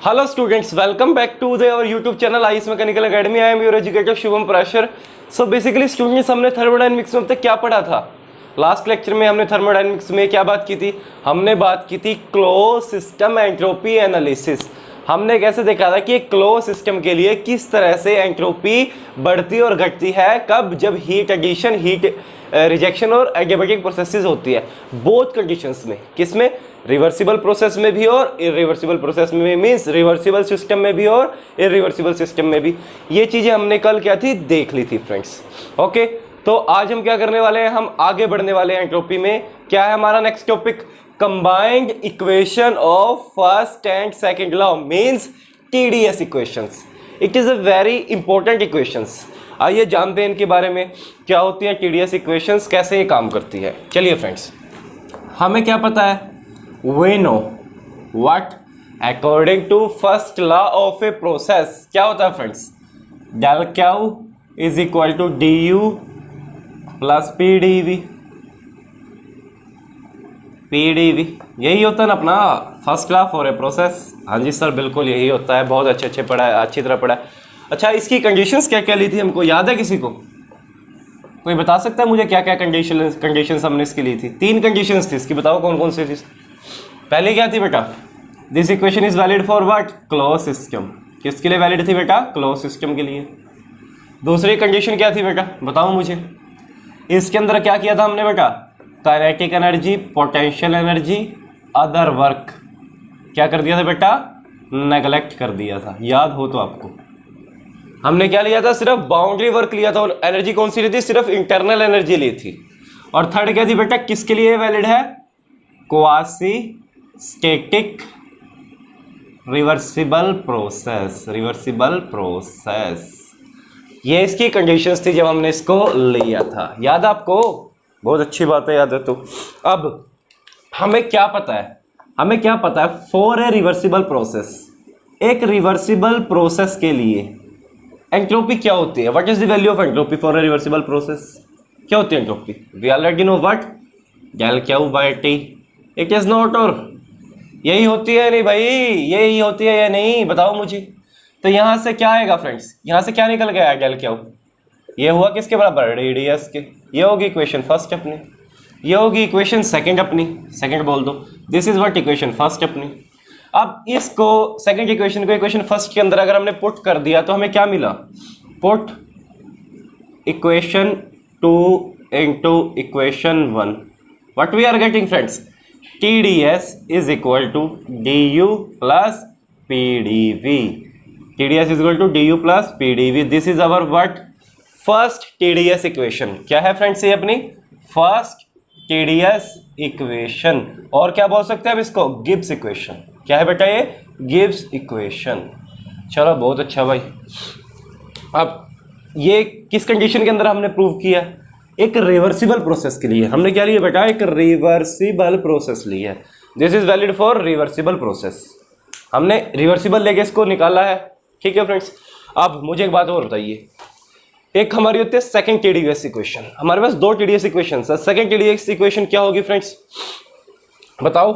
Hello students, welcome back to our YouTube channel IS mechanical academy. I am your educator Shubham Parashar. So basically students, हमने thermodynamics में अब तक क्या पढ़ा था? लास्ट लेक्चर में हमने थर्मोडायनेमिक्स में क्या बात की थी? हमने बात की थी क्लोज सिस्टम एंट्रोपी एनालिसिस। हमने कैसे देखा था कि क्लोज सिस्टम के लिए किस तरह से एंट्रोपी बढ़ती और घटती है, कब, जब हीट एडिशन, हीट रिजेक्शन और एडियाबैटिक प्रोसेसेस होती है बोथ कंडीशंस में। किसमें? रिवर्सिबल प्रोसेस में भी और इरिवर्सिबल प्रोसेस में, मींस रिवर्सिबल सिस्टम में भी और इरिवर्सिबल सिस्टम में भी। ये चीज़ें हमने कल क्या थी, देख ली थी फ्रेंड्स। ओके, तो आज हम क्या करने वाले हैं, हम आगे बढ़ने वाले हैं एंट्रोपी में। क्या है हमारा next topic? Combined equation of first and second law, means TDS equations. It is a very important equations. आइए जानते हैं इनके बारे में, क्या होती है टीडीएस इक्वेशंस, कैसे ये काम करती है। चलिए फ्रेंड्स, हमें क्या पता है? We know what according to first law of a process क्या होता है friends? Del Q is equal to D U plus P D V. P D V यही होता है ना अपना first law for a process. हाँ जी सर, बिल्कुल यही होता है। बहुत अच्छे पढ़ा है, अच्छी तरह पढ़ा है। अच्छा, इसकी क्या क्या ली थी, हमको याद है? किसी को कोई बता सकता है मुझे क्या क्या कंडीशंस हमने इसकी ली थी? 3 कंडीशंस थी इसकी, बताओ कौन कौन सी थी? पहले क्या थी बेटा? This equation is valid for what? Close system. किसके लिए वैलिड थी बेटा? क्लोज सिस्टम के लिए। दूसरी कंडीशन क्या थी बेटा, बताओ मुझे? इसके अंदर क्या किया था हमने बेटा? Kinetic energy, potential energy, other work क्या कर दिया था बेटा? नेगलेक्ट कर दिया था। याद हो तो आपको हमने क्या लिया था? सिर्फ बाउंड्री वर्क लिया था। और एनर्जी कौन सी ली थी? सिर्फ इंटरनल एनर्जी ली थी। और थर्ड क्या थी बेटा, किसके लिए वैलिड है? Quasi static reversible process. Reversible process, ये इसकी कंडीशंस थी जब हमने इसको लिया था। याद आपको? बहुत अच्छी बात है, याद है। तो अब हमें क्या पता है? हमें क्या पता है फॉर ए रिवर्सिबल प्रोसेस, एक रिवर्सिबल प्रोसेस के लिए एंट्रोपी क्या होती है? What is the value of entropy for a reversible process? क्या होती है entropy? We already know what, del Q by T. It is not, और यही होती है नहीं भाई? यही होती है या नहीं, बताओ मुझे। तो यहां से क्या आएगा फ्रेंड्स? यहां से क्या निकल गया? Del Q. ये हुआ किसके बराबर? रेडियस के। ये होगी इक्वेशन फर्स्ट अपनी, ये होगी इक्वेशन सेकंड अपनी। सेकंड बोल दो, this is what equation first अपनी। अब इसको सेकंड इक्वेशन को इक्वेशन फर्स्ट के अंदर अगर हमने पुट कर दिया तो हमें क्या मिला? Put equation 2 into equation 1। What we are getting friends? TDS is equal to DU plus PdV। TDS is equal to DU plus PdV। This is our what? First TDS equation. क्या है friends ये अपनी first TDS equation. और क्या बोल सकते हैं हम इसको? Gibbs equation. क्या है बेटा ये? Gibbs equation. चलो बहुत अच्छा भाई। अब ये किस कंडीशन के अंदर हमने प्रूव किया? एक रिवर्सिबल प्रोसेस के लिए हमने क्या लिया बेटा? एक रिवर्सिबल प्रोसेस लिया है। This is valid for reversible process. हमने रिवर्सिबल लेके इसको निकाला है। ठीक है फ्रेंड्स, अब मुझे एक बात और बताइए। एक हमारी होती है सेकंड TDS इक्वेशन। हमारे पास 2 TDS इक्वेशन है। सेकंड TDS इक्वेशन क्या होगी फ्रेंड्स, बताओ?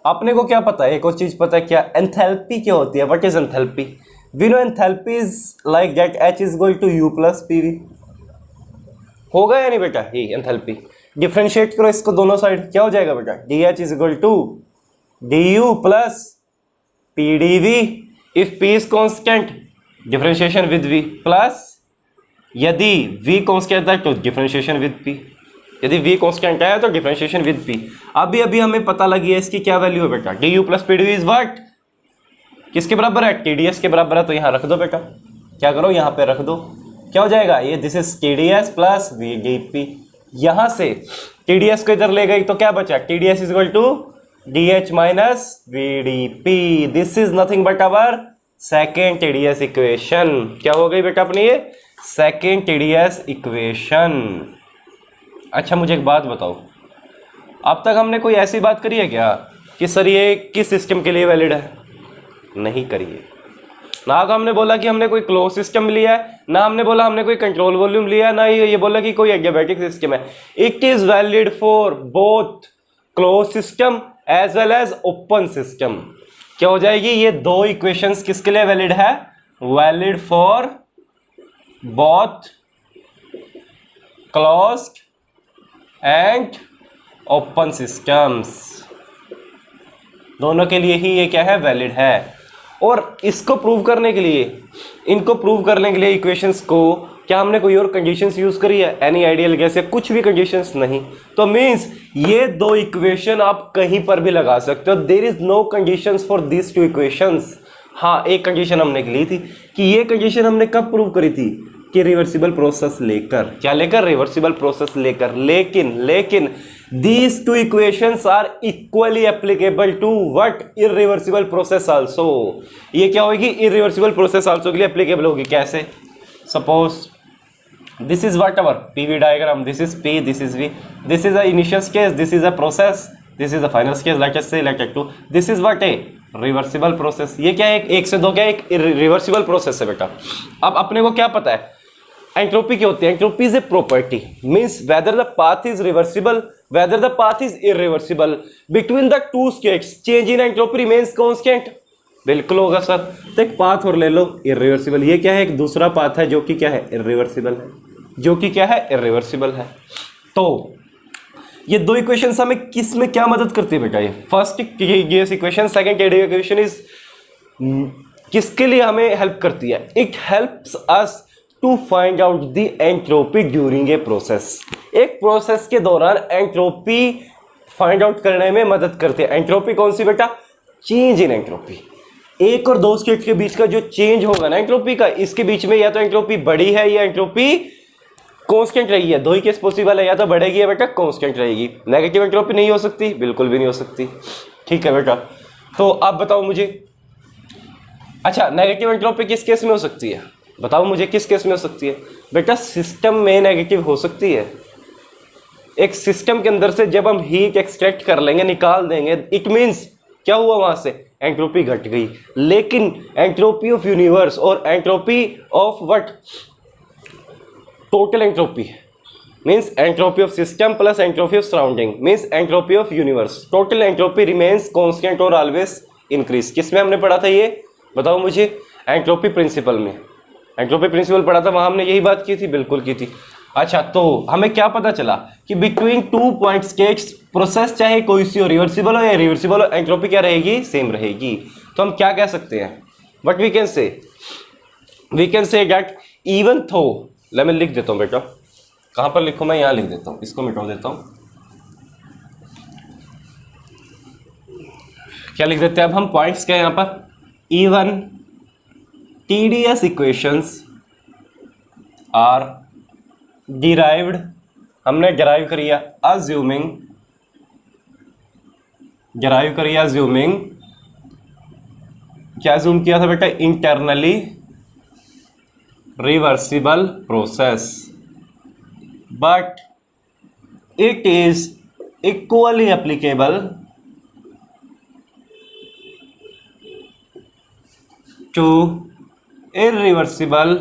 अपने को क्या पता है? एक और चीज पता है क्या? एंथैल्पी क्या होती है? What is enthalpy? We know enthalpy is like that H is equal to U plus PV। होगा या नहीं बेटा? ये एंथैल्पी। डिफरेंशिएट करो इसको दोनों साइड, क्या हो जाएगा बेटा? DH is equal to DU plus PdV if P is constant, differentiation with V, plus यदि V कॉन्स्टेंट है तो डिफरेंशिएशन विद P। यदि V कॉन्स्टेंट है तो डिफरेंशिएशन विद P। अभी अभी हमें पता लगी है इसकी क्या वैल्यू है बेटा? DU plus PdV is what? किसके बराबर है? TDS के बराबर है। तो यहाँ रख दो बेटा, क्या करो यहाँ पे रख दो। क्या हो जाएगा ये? This is TDS plus VdP। यहाँ से TDS को इधर ले गई तो क्या बचा? TDS is equal to DH minus VdP। This is nothing but our second TDS equation. क्या हो गई बेटा अपनी ये? Second TDS equation. अच्छा मुझे एक बात बताओ, अब तक हमने कोई ऐसी बात करी है क्या कि सर ये किस सिस्टम के लिए वैलिड है? नहीं करिए। ना तो हमने बोला कि हमने कोई क्लोज सिस्टम लिया है, ना हमने बोला हमने कोई कंट्रोल वॉल्यूम लिया है, ना ये बोला कि कोई एडियाबैटिक सिस्टम है। It is valid for both close system as well as open system. क्या हो जाएगी, ये दो इक्वेशंस किसके लिए वैलिड है, valid for both closed end open systems, दोनों के लिए ही ये क्या है, वैलिड है। और इसको प्रूव करने के लिए, इनको प्रूव करने के लिए इक्वेशंस को क्या हमने कोई और कंडीशंस यूज करी है, एनी आइडियल गैस या कुछ भी कंडीशंस नहीं। तो मींस ये दो इक्वेशन आप कहीं पर भी लगा सकते हो, there is no conditions for this two equations. हाँ, एक कंडीशन हमने ली थी कि ये कंडीशन हमने कब प्रूव करी थी, कि रिवर्सिबल प्रोसेस लेकर, क्या लेकर, रिवर्सिबल प्रोसेस लेकर। लेकिन these two equations are equally applicable to what, irreversible process also। ये क्या होगी, irreversible process also के लिए applicable होगी। कैसे, suppose this is whatever PV diagram, this is P, this is V, this is the initial case, this is a process, this is the final case, let us say let us do, this is what a reversible process। ये क्या है, एक से दो क्या, एक reversible process है बेटा। अब अपने को क्या पता है, एंट्रोपी क्या होती है, entropy is a property, means whether the path is reversible, whether the path is irreversible, between the two states change in entropy remains constant. बिल्कुल होगा सर। तो एक पाथ और ले लो इरिवर्सिबल, ये क्या है, एक दूसरा पाथ है जो कि क्या है, इरिवर्सिबल है, जो कि क्या है, इरिवर्सिबल है। तो ये दो इक्वेशंस हमें किस में क्या मदद करती है बेटा, ये first case equation, second equation is किसके लिए हमें हेल्प करती है, it helps us to find out the entropy during a process. एक प्रोसेस के दौरान एंट्रोपी फाइंड आउट करने में मदद करती है। एंट्रोपी कौन सी बेटा, चेंज इन एंट्रोपी। एक और दो स्टेट के बीच का जो चेंज होगा ना एंट्रोपी का, इसके बीच में या तो एंट्रोपी बढ़ी है या एंट्रोपी कांस्टेंट रही है। दो ही केस पॉसिबल है, या तो बढ़ेगी या बेटा कांस्टेंट रहेगी। नेगेटिव एंट्रोपी नहीं हो सकती, बिल्कुल भी नहीं हो सकती। ठीक है बेटा, तो आप बताओ मुझे, अच्छा नेगेटिव एंट्रोपी किस केस में हो सकती है, बताओ मुझे किस केस में हो सकती है बेटा, सिस्टम में नेगेटिव हो सकती है। एक सिस्टम के अंदर से जब हम हीट एक्सट्रैक्ट कर लेंगे, निकाल देंगे, इट मींस क्या हुआ, वहां से एंट्रोपी घट गई। लेकिन एंट्रोपी ऑफ यूनिवर्स और entropy of what, total entropy means entropy of system plus entropy of surrounding means entropy of universe, total entropy remains constant और ऑलवेज इंक्रीज। किस में हमने पढ़ा था ये, बताओ मुझे, एंट्रोपी प्रिंसिपल में। एंट्रोपी प्रिंसिपल पढ़ा था, वहां हमने यही बात की थी, बिल्कुल की थी। अच्छा, तो हमें क्या पता चला कि between two point states process चाहे कोई सी हो, रिवर्सिबल हो या रिवर्सिबल हो, एंट्रोपी क्या रहेगी, सेम रहेगी। तो हम क्या कह सकते हैं, but we can say that even though, ले मैं लिख देता हूं बेटा, कहां पर लिखूं मैं, यहां लिख देता हूं, इसको मिटा देता हूं। क्या लिख देते हैं अब हम, पॉइंट्स क्या है यहां पर, even TDS equations are derived, हमने derive करिया assuming क्या assume किया था बेटा, internally reversible process, but it is equally applicable to irreversible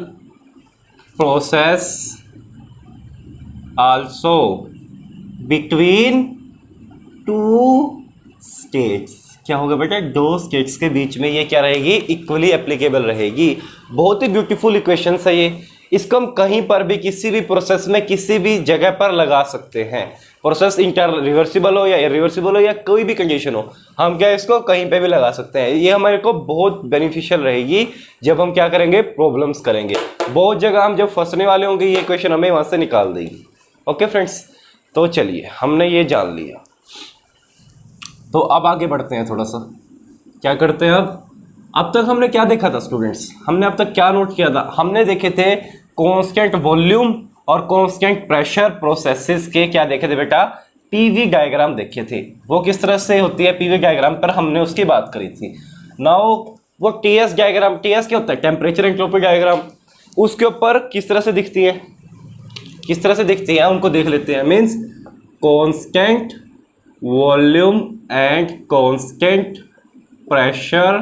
process also between two states। क्या होगा बेटा, दो स्टेट्स के बीच में ये क्या रहेगी, इक्वली एप्लीकेबल रहेगी। बहुत ही ब्यूटीफुल इक्वेशन है ये, इसको हम कहीं पर भी किसी भी प्रोसेस में किसी भी जगह पर लगा सकते हैं। प्रोसेस रिवर्सिबल हो या इरिवर्सिबल हो या कोई भी कंडीशन हो, हम क्या इसको कहीं पे भी लगा सकते हैं। ये हमारे को बहुत बेनिफिशियल रहेगी जब हम क्या करेंगे, प्रॉब्लम्स करेंगे। बहुत जगह हम जब फंसने वाले होंगे ये क्वेश्चन हमें वहां से निकाल देगी। ओके फ्रेंड्स, तो चलिए हमने ये जान लिया, तो अब आगे बढ़ते हैं थोड़ा सा। क्या करते हैं अब तक हमने क्या देखा था स्टूडेंट्स, हमने अब तक क्या नोट किया था, हमने देखे थे कांस्टेंट वॉल्यूम और कांस्टेंट प्रेशर प्रोसेसेस के क्या देखे थे बेटा, पीवी डायग्राम देखे थे। वो किस तरह से होती है पीवी डायग्राम पर हमने उसकी बात करी थी। नाउ वो टीएस डायग्राम, टीएस क्या होता है, टेम्परेचर एंट्रोपी डायग्राम, उसके ऊपर किस तरह से दिखती है, किस तरह से दिखती है उनको देख लेते हैं। Means constant volume and constant pressure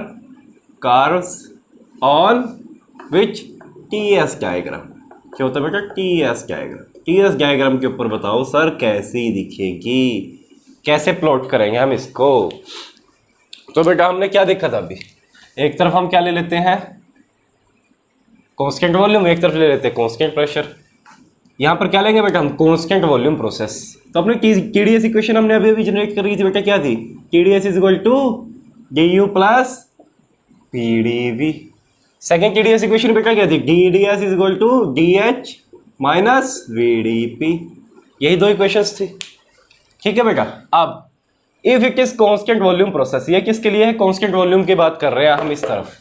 curves on which TS diagram. क्या होता है बेटा, टीएस डायग्राम। टीएस डायग्राम के ऊपर बताओ सर कैसी दिखेगी, कैसे प्लॉट करेंगे हम इसको। तो बेटा हमने क्या देखा था अभी, एक तरफ हम क्या ले लेते हैं कांस्टेंट वॉल्यूम, एक तरफ ले लेते हैं कांस्टेंट प्रेशर। यहाँ पर क्या लेंगे बेटा हम कांस्टेंट वॉल्यूम प्रोसेस। तो अपने TdS इक्वेशन हमने अभी अभी जनरेट कर रही थी बेटा, क्या थी, TdS is equal to du plus PdV। Second TdS equation बेटा क्या थी, TdS is equal to DH minus VdP। यही दो इक्वेशंस थी, ठीक है बेटा। अब if it is constant volume process, ये किसके लिए है, कांस्टेंट वॉल्यूम की बात कर रहे हैं हम इस तरफ,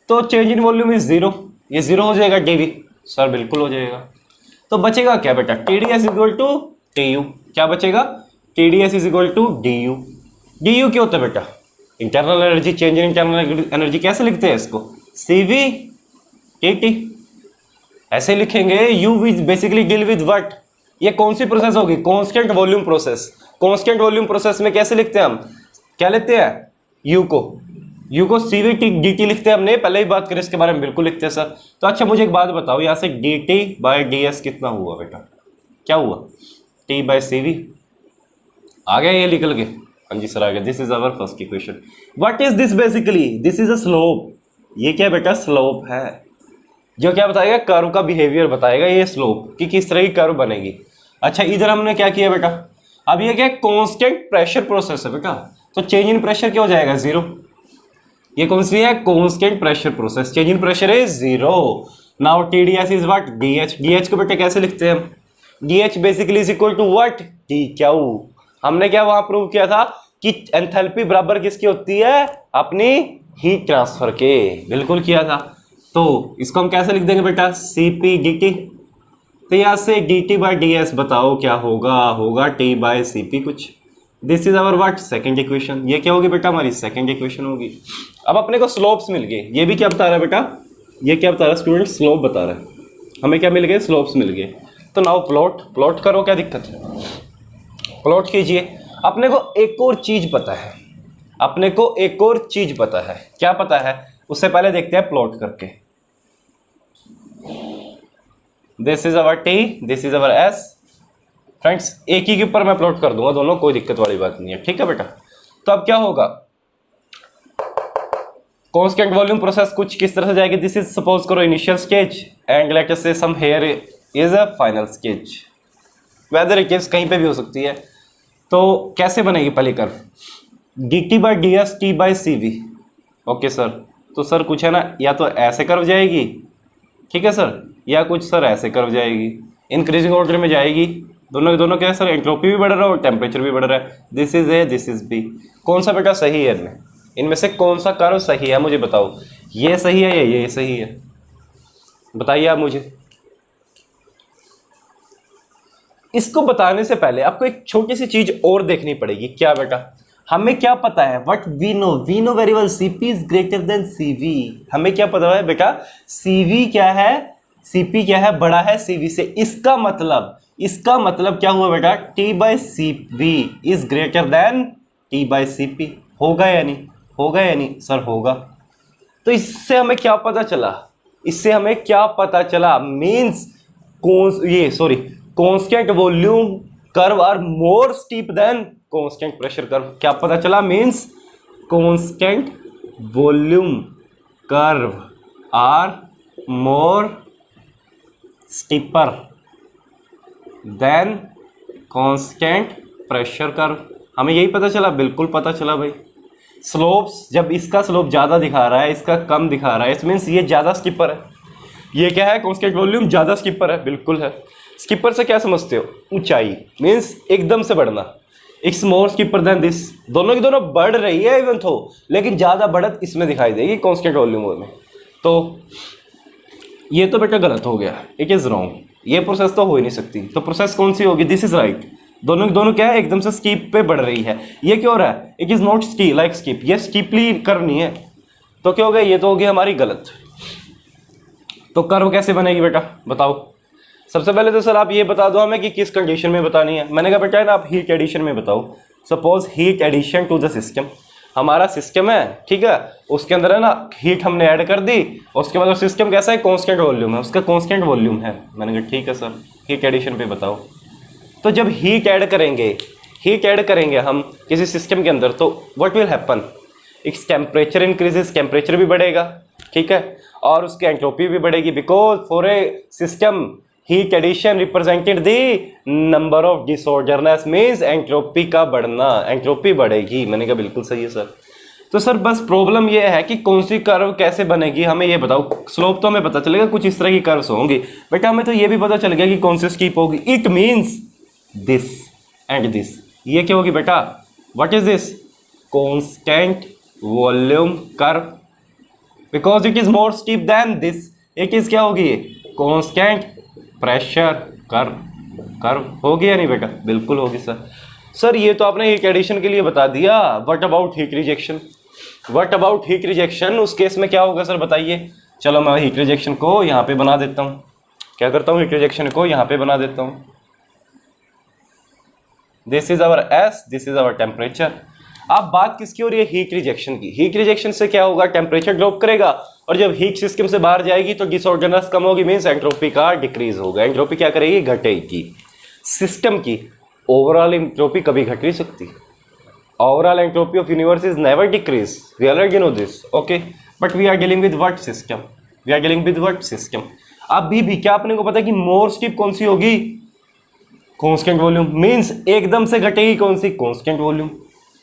तो change in volume is zero, ये जीरो हो जाएगा dV, सर बिल्कुल हो जाएगा। तो बचेगा क्या बेटा, TdS इक्वल टू TU, क्या बचेगा, TdS is equal to DU। DU क्या होता है बेटा, internal energy, change in internal energy. कैसे लिखते हैं इसको, CV TT, ऐसे लिखेंगे। U which basically deal with what, ये कौन सी प्रोसेस होगी, constant volume process. Constant volume process में कैसे लिखते हैं हम, क्या लिखते हैं, U को CVT DT लिखते हैं, हमने पहले ही बात करी इसके बारे में, बिल्कुल लिखते हैं सर। तो अच्छा मुझे एक बात बताओ, यहाँ से DT बाय DS कितना हुआ बेटा, क्या हुआ, T बाय CV आ गया, ये निकल के, हाँ जी सर आ गया। This is our first equation. What is this, basically this is a slope. ये क्या बेटा, स्लोप है, जो क्या बताएगा, कर्व का बिहेवियर बताएगा, ये स्लोप कि किस तरह की कर्व बनेगी। अच्छा इधर हमने क्या किया बेटा, अब ये क्या कांस्टेंट प्रेशर प्रोसेस है बेटा, तो चेंज इन प्रेशर क्या हो जाएगा, जीरो। ये कौन सी है, constant pressure process, change in pressure is zero. Now TdS is what, DH को बेटा कैसे लिखते हैं हम, DH basically is equal to what, TQ। हमने क्या वहां प्रूव किया था कि एंथैल्पी बराबर किसकी होती है, अपनी हीट ट्रांसफर के, बिल्कुल किया था। तो इसको हम कैसे लिख देंगे बेटा, CP dt। तो यहाँ से DT बाई DS बताओ क्या होगा, होगा T बाई CP कुछ। This is our what, second equation. ये क्या होगी बेटा, हमारी सेकंड इक्वेशन होगी। अब अपने को स्लोप्स मिल गए, ये भी क्या बता रहा है बेटा, ये क्या बता रहा है स्टूडेंट, स्लोप बता रहा है, हमें क्या मिल गए, स्लोप्स मिल गए। तो नाउ प्लॉट करो, क्या दिक्कत है, प्लॉट कीजिए। अपने को एक और चीज पता है, अपने को एक और चीज पता है, क्या पता है, उससे पहले देखते हैं प्लॉट करके। This is our T, this is our S। Friends एक ही के ऊपर मैं प्लॉट कर दूंगा दोनों, कोई दिक्कत वाली बात नहीं है, ठीक है बेटा। तो अब क्या होगा, कांस्टेंट वॉल्यूम प्रोसेस कुछ किस तरह से जाएगी, दिस इज सपोज करो initial stage and let us say somewhere is a final stage, whether it is कहीं पे भी हो सकती है। तो कैसे बनेगी पहली curve, DT by DS T by CV। Okay sir, तो सर कुछ है ना, या तो ऐसे कर्व जाएगी, ठीक है सर, या कुछ सर ऐसे कर्व जाएगी, इंक्रीजिंग ऑर्डर में जाएगी। दोनों के दोनों क्या है सर, एंट्रोपी भी बढ़ रहा है और टेम्परेचर भी बढ़ रहा है। This is A, this is B। कौन सा बेटा सही है इनमें, इनमें से कौन सा कर्व सही है मुझे बताओ, ये सही है या ये सही है, बताइए आप मुझे। इसको बताने से पहले आपको एक छोटी सी चीज और देखनी पड़ेगी, क्या बेटा, हमें क्या पता है, what we know very well, CP is greater than CV। हमें क्या पता है बेटा, CV क्या है, CP क्या है, बड़ा है CV से। इसका मतलब क्या हुआ बेटा, T by CV is greater then T by CP। होगा या नहीं, होगा या नहीं सर, होगा। तो इससे हमें क्या पता चला, इससे हमें क्या पता चला, means constant volume curve are more steep than constant pressure curve. क्या पता चला, means constant volume curve are more steeper than constant pressure curve. हमें यही पता चला, बिल्कुल पता चला भाई। स्लोप्स, जब इसका स्लोप ज़्यादा दिखा रहा है, इसका कम दिखा रहा है, इट मीन्स ये ज़्यादा स्किपर है। ये क्या है, कांस्टेंट वॉल्यूम ज़्यादा स्किपर है, बिल्कुल है। स्किपर से क्या समझते हो, ऊंचाई, मीन्स एकदम से बढ़ना। It's more steeper than this, दोनों की दोनों बढ़ रही है इवन थो, लेकिन ज़्यादा बढ़त इसमें दिखाई देगी कांस्टेंट वॉल्यूम में। तो ये तो बेटा गलत हो गया, इट इज़ रॉन्ग, ये प्रोसेस तो हो ही नहीं सकती। तो प्रोसेस कौन सी होगी, दिस इज राइट। दोनों की दोनों क्या है, एकदम से स्कीप पे बढ़ रही है। ये क्या हो रहा है, it is not like skip, ये स्कीपली करनी है। तो क्या हो गया, ये तो होगी हमारी गलत। तो कर्व कैसे बनेगी बेटा बताओ। सबसे पहले तो सर आप ये बता दो हमें कि किस कंडीशन में बतानी है। मैंने कहा बेटा है ना, आप हीट एडिशन में बताओ। Suppose heat addition to the system, हमारा सिस्टम है, ठीक है, उसके अंदर है ना हीट हमने ऐड कर दी, उसके बाद सिस्टम कैसा है, कांस्टेंट वॉल्यूम है, उसका कांस्टेंट वॉल्यूम है। मैंने कहा ठीक है सर, हीट एडिशन पे बताओ। तो जब हीट ऐड करेंगे हम किसी सिस्टम के अंदर, तो what will happen, it's temperature increases, temperature भी बढ़ेगा, ठीक है, और उसकी एंट्रोपी भी बढ़ेगी, because for a system heat addition represented the number of disorderness, means entropy का बढ़ना, एंट्रोपी बढ़ेगी। मैंने कहा बिल्कुल सही है सर। तो सर बस प्रॉब्लम ये है कि कौन सी कर्व कैसे बनेगी, हमें ये बताओ। स्लोप तो हमें पता चलेगा, कुछ इस तरह की कर्व्स होंगी, बेटा हमें तो ये भी पता चल गया कि कौन सी स्टीप होगी। It means this and this, ये क्या होगी बेटा, what is this, constant volume curve, because it is more steep than this. एक इज क्या होगी, कांस्टेंट प्रेशर कर्व, कर्व होगी या नहीं बेटा, बिल्कुल होगी सर। सर ये तो आपने हीट एडिशन के लिए बता दिया, what about heat rejection, what about heat rejection, उस केस में क्या होगा सर बताइए। चलो मैं हीट रिजेक्शन को यहाँ पे बना देता हूँ, क्या करता हूँ, हीट रिजेक्शन को यहाँ पे बना देता हूँ। This is our S, this is our temperature. अब बात किसकी हो रही है, हीट रिजेक्शन की। हीट रिजेक्शन से क्या होगा, टेम्परेचर ड्रॉप करेगा, और जब हीट सिस्टम से बाहर जाएगी तो डिसऑर्डरनेस कम होगी, मीन्स एंट्रोपी का डिक्रीज होगा। एंट्रोपी क्या करेगी, घटेगी। सिस्टम की ओवरऑल एंट्रोपी कभी घट नहीं सकती, overall entropy of universe is never decrease, we already know this, okay, but we are dealing with what system, we are dealing with what system. अभी भी क्या अपने को पता है कि मोर स्टीप कौन सी होगी, कांस्टेंट वॉल्यूम, मींस एकदम से घटेगी कौन सी, constant volume.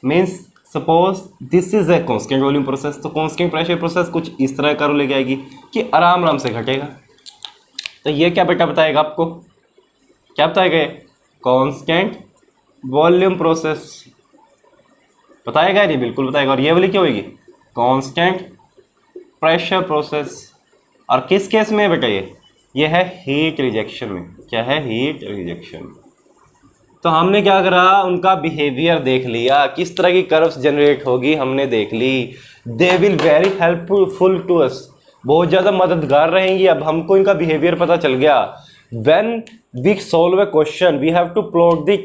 Means suppose this is a constant volume process, तो कांस्टेंट प्रेशर प्रोसेस कुछ इस तरह कर्व लेके आएगी कि आराम आराम से घटेगा। तो ये क्या बेटा बताएगा आपको, क्या बताएगा, कांस्टेंट वॉल्यूम प्रोसेस बताएगा, नहीं बिल्कुल बताएगा। और ये वाली क्या होगी, कांस्टेंट प्रेशर प्रोसेस। और किस केस में है बेटा, ये है हीट रिजेक्शन में। क्या है, हीट रिजेक्शन। तो हमने क्या करा, उनका बिहेवियर देख लिया, किस तरह की कर्व्स जनरेट होगी हमने देख ली। They will very helpful to us, बहुत ज़्यादा मददगार रहेंगी। अब हमको इनका बिहेवियर पता चल गया। When we solve a question we have to plot the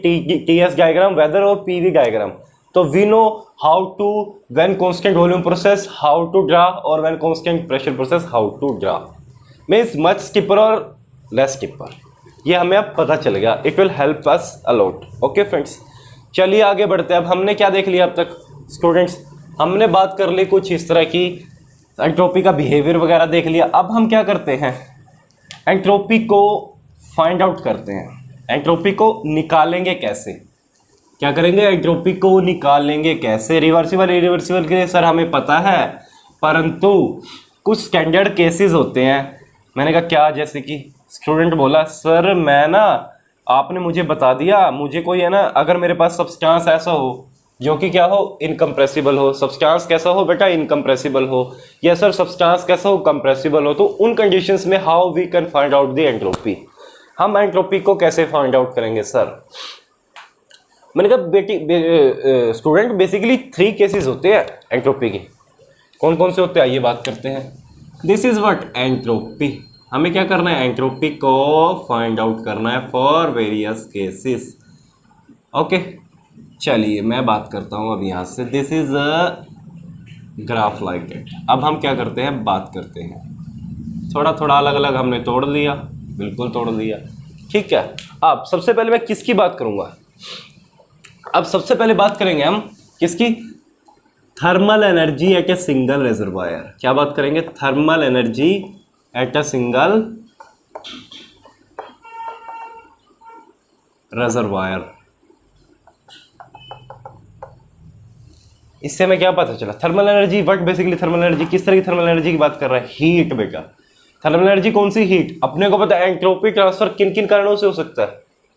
TS diagram, whether और पीवी डायग्राम। तो we know how to, when constant volume process how to draw, और when constant pressure process how to draw. Means much steeper और less steeper, ये हमें अब पता चल गया। It will help us a lot. Okay friends, चलिए आगे बढ़ते हैं। अब हमने क्या देख लिया अब तक स्टूडेंट्स, हमने बात कर ली कुछ इस तरह की, एंट्रोपी का बिहेवियर वगैरह देख लिया। अब हम क्या करते हैं, एंट्रोपी को फाइंड आउट करते हैं। एंट्रोपी को निकालेंगे कैसे, क्या करेंगे, एंट्रोपी को निकालेंगे कैसे। रिवर्सिबल इरिवर्सिबल के लिए सर हमें पता है, परंतु कुछ स्टैंडर्ड केसेस होते हैं। मैंने कहा क्या, जैसे कि स्टूडेंट बोला सर मैं ना, आपने मुझे बता दिया, मुझे कोई है ना, अगर मेरे पास सब्सटेंस ऐसा हो जो कि क्या हो, इनकम्प्रेसिबल हो। सब्सटेंस कैसा हो बेटा, इनकम्प्रेसिबल हो, या सर सब्सटेंस कैसा हो, कंप्रेसिबल हो। तो उन कंडीशंस में how we can find out the entropy, हम एंट्रोपी को कैसे फाइंड आउट करेंगे सर। मैंने कहा स्टूडेंट बेसिकली 3 केसेस होते हैं एंट्रोपी के। कौन कौन से होते हैं आइए बात करते हैं। This is what, entropy. हमें क्या करना है, एंट्रोपी को फाइंड आउट करना है फॉर वेरियस केसेस। ओके, चलिए मैं बात करता हूँ अब यहाँ से। This is a graph like it. अब हम क्या करते हैं, बात करते हैं, थोड़ा थोड़ा अलग अलग हमने तोड़ लिया, बिल्कुल तोड़ लिया, ठीक है। अब सबसे पहले मैं किसकी बात करूँगा, अब सबसे पहले बात करेंगे हम किसकी, thermal energy at a single reservoir. क्या बात करेंगे, thermal energy at a single reservoir. इससे हमें क्या पता चला, thermal energy what, basically thermal energy, किस तरह की थर्मल एनर्जी की बात कर रहा है, हीट बेटा। थर्मल एनर्जी कौन सी, हीट। अपने को पता है एंट्रोपी ट्रांसफर किन किन कारणों से हो सकता है,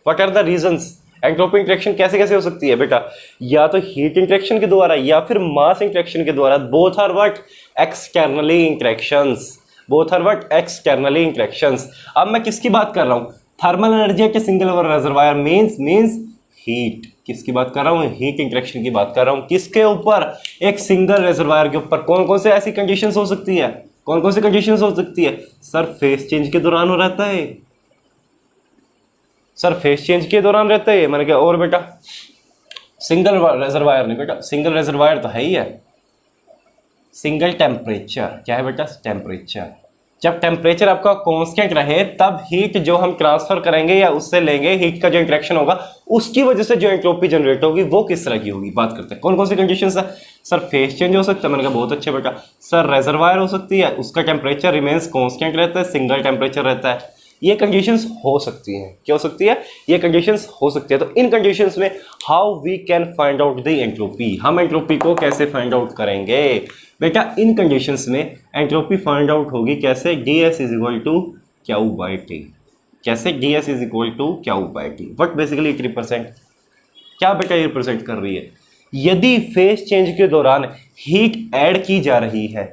what are the reasons. Entropy interaction कैसे कैसे हो सकती है बेटा, या तो हीट इंटरेक्शन के द्वारा या फिर मास इंटरेक्शन के द्वारा। Both are what, externally interactions, both are what, externally interactions. अब मैं किसकी बात कर रहा हूँ, thermal energy at a single reservoir means heat. किसकी बात कर रहा हूँ, हीट इंटरेक्शन की बात कर रहा हूँ। किसके ऊपर, एक सिंगल रिजर्वायर के ऊपर। कौन कौन से ऐसी कंडीशंस हो सकती है, कौन कौन सी कंडीशंस हो सकती है सर, फेस चेंज के दौरान हो रहता है सर, फेस चेंज के दौरान रहता है। मैंने कहा और बेटा, सिंगल रिजर्वायर नहीं बेटा, सिंगल रिजर्वायर तो है ही है। सिंगल टेम्परेचर, क्या है बेटा, टेम्परेचर। जब टेम्परेचर आपका कांस्टेंट रहे तब हीट जो हम ट्रांसफर करेंगे या उससे लेंगे, हीट का जो इंटरेक्शन होगा उसकी वजह से जो एंट्रोपी जनरेट होगी वो किस तरह की होगी। बात करते हैं कौन कौन सी कंडीशंस है। सर फेस चेंज हो सकता है, मैंने कहा बहुत अच्छे बेटा। सर रेजर्वायर हो सकती है, उसका टेम्परेचर रिमेन्स कांस्टेंट रहता है, सिंगल टेम्परेचर रहता है। ये कंडीशंस हो सकती हैं। क्या हो सकती है? ये कंडीशंस हो सकती है। तो इन कंडीशंस में how we can find out the entropy, हम एंट्रोपी को कैसे फाइंड आउट करेंगे बेटा। इन कंडीशंस में एंट्रोपी फाइंड आउट होगी कैसे, ds is equal to Q by T. कैसे? ds is equal to Q by T. What basically it represent, क्या बेटा ये रिप्रेजेंट कर रही है? यदि फेस चेंज के दौरान हीट ऐड की जा रही है,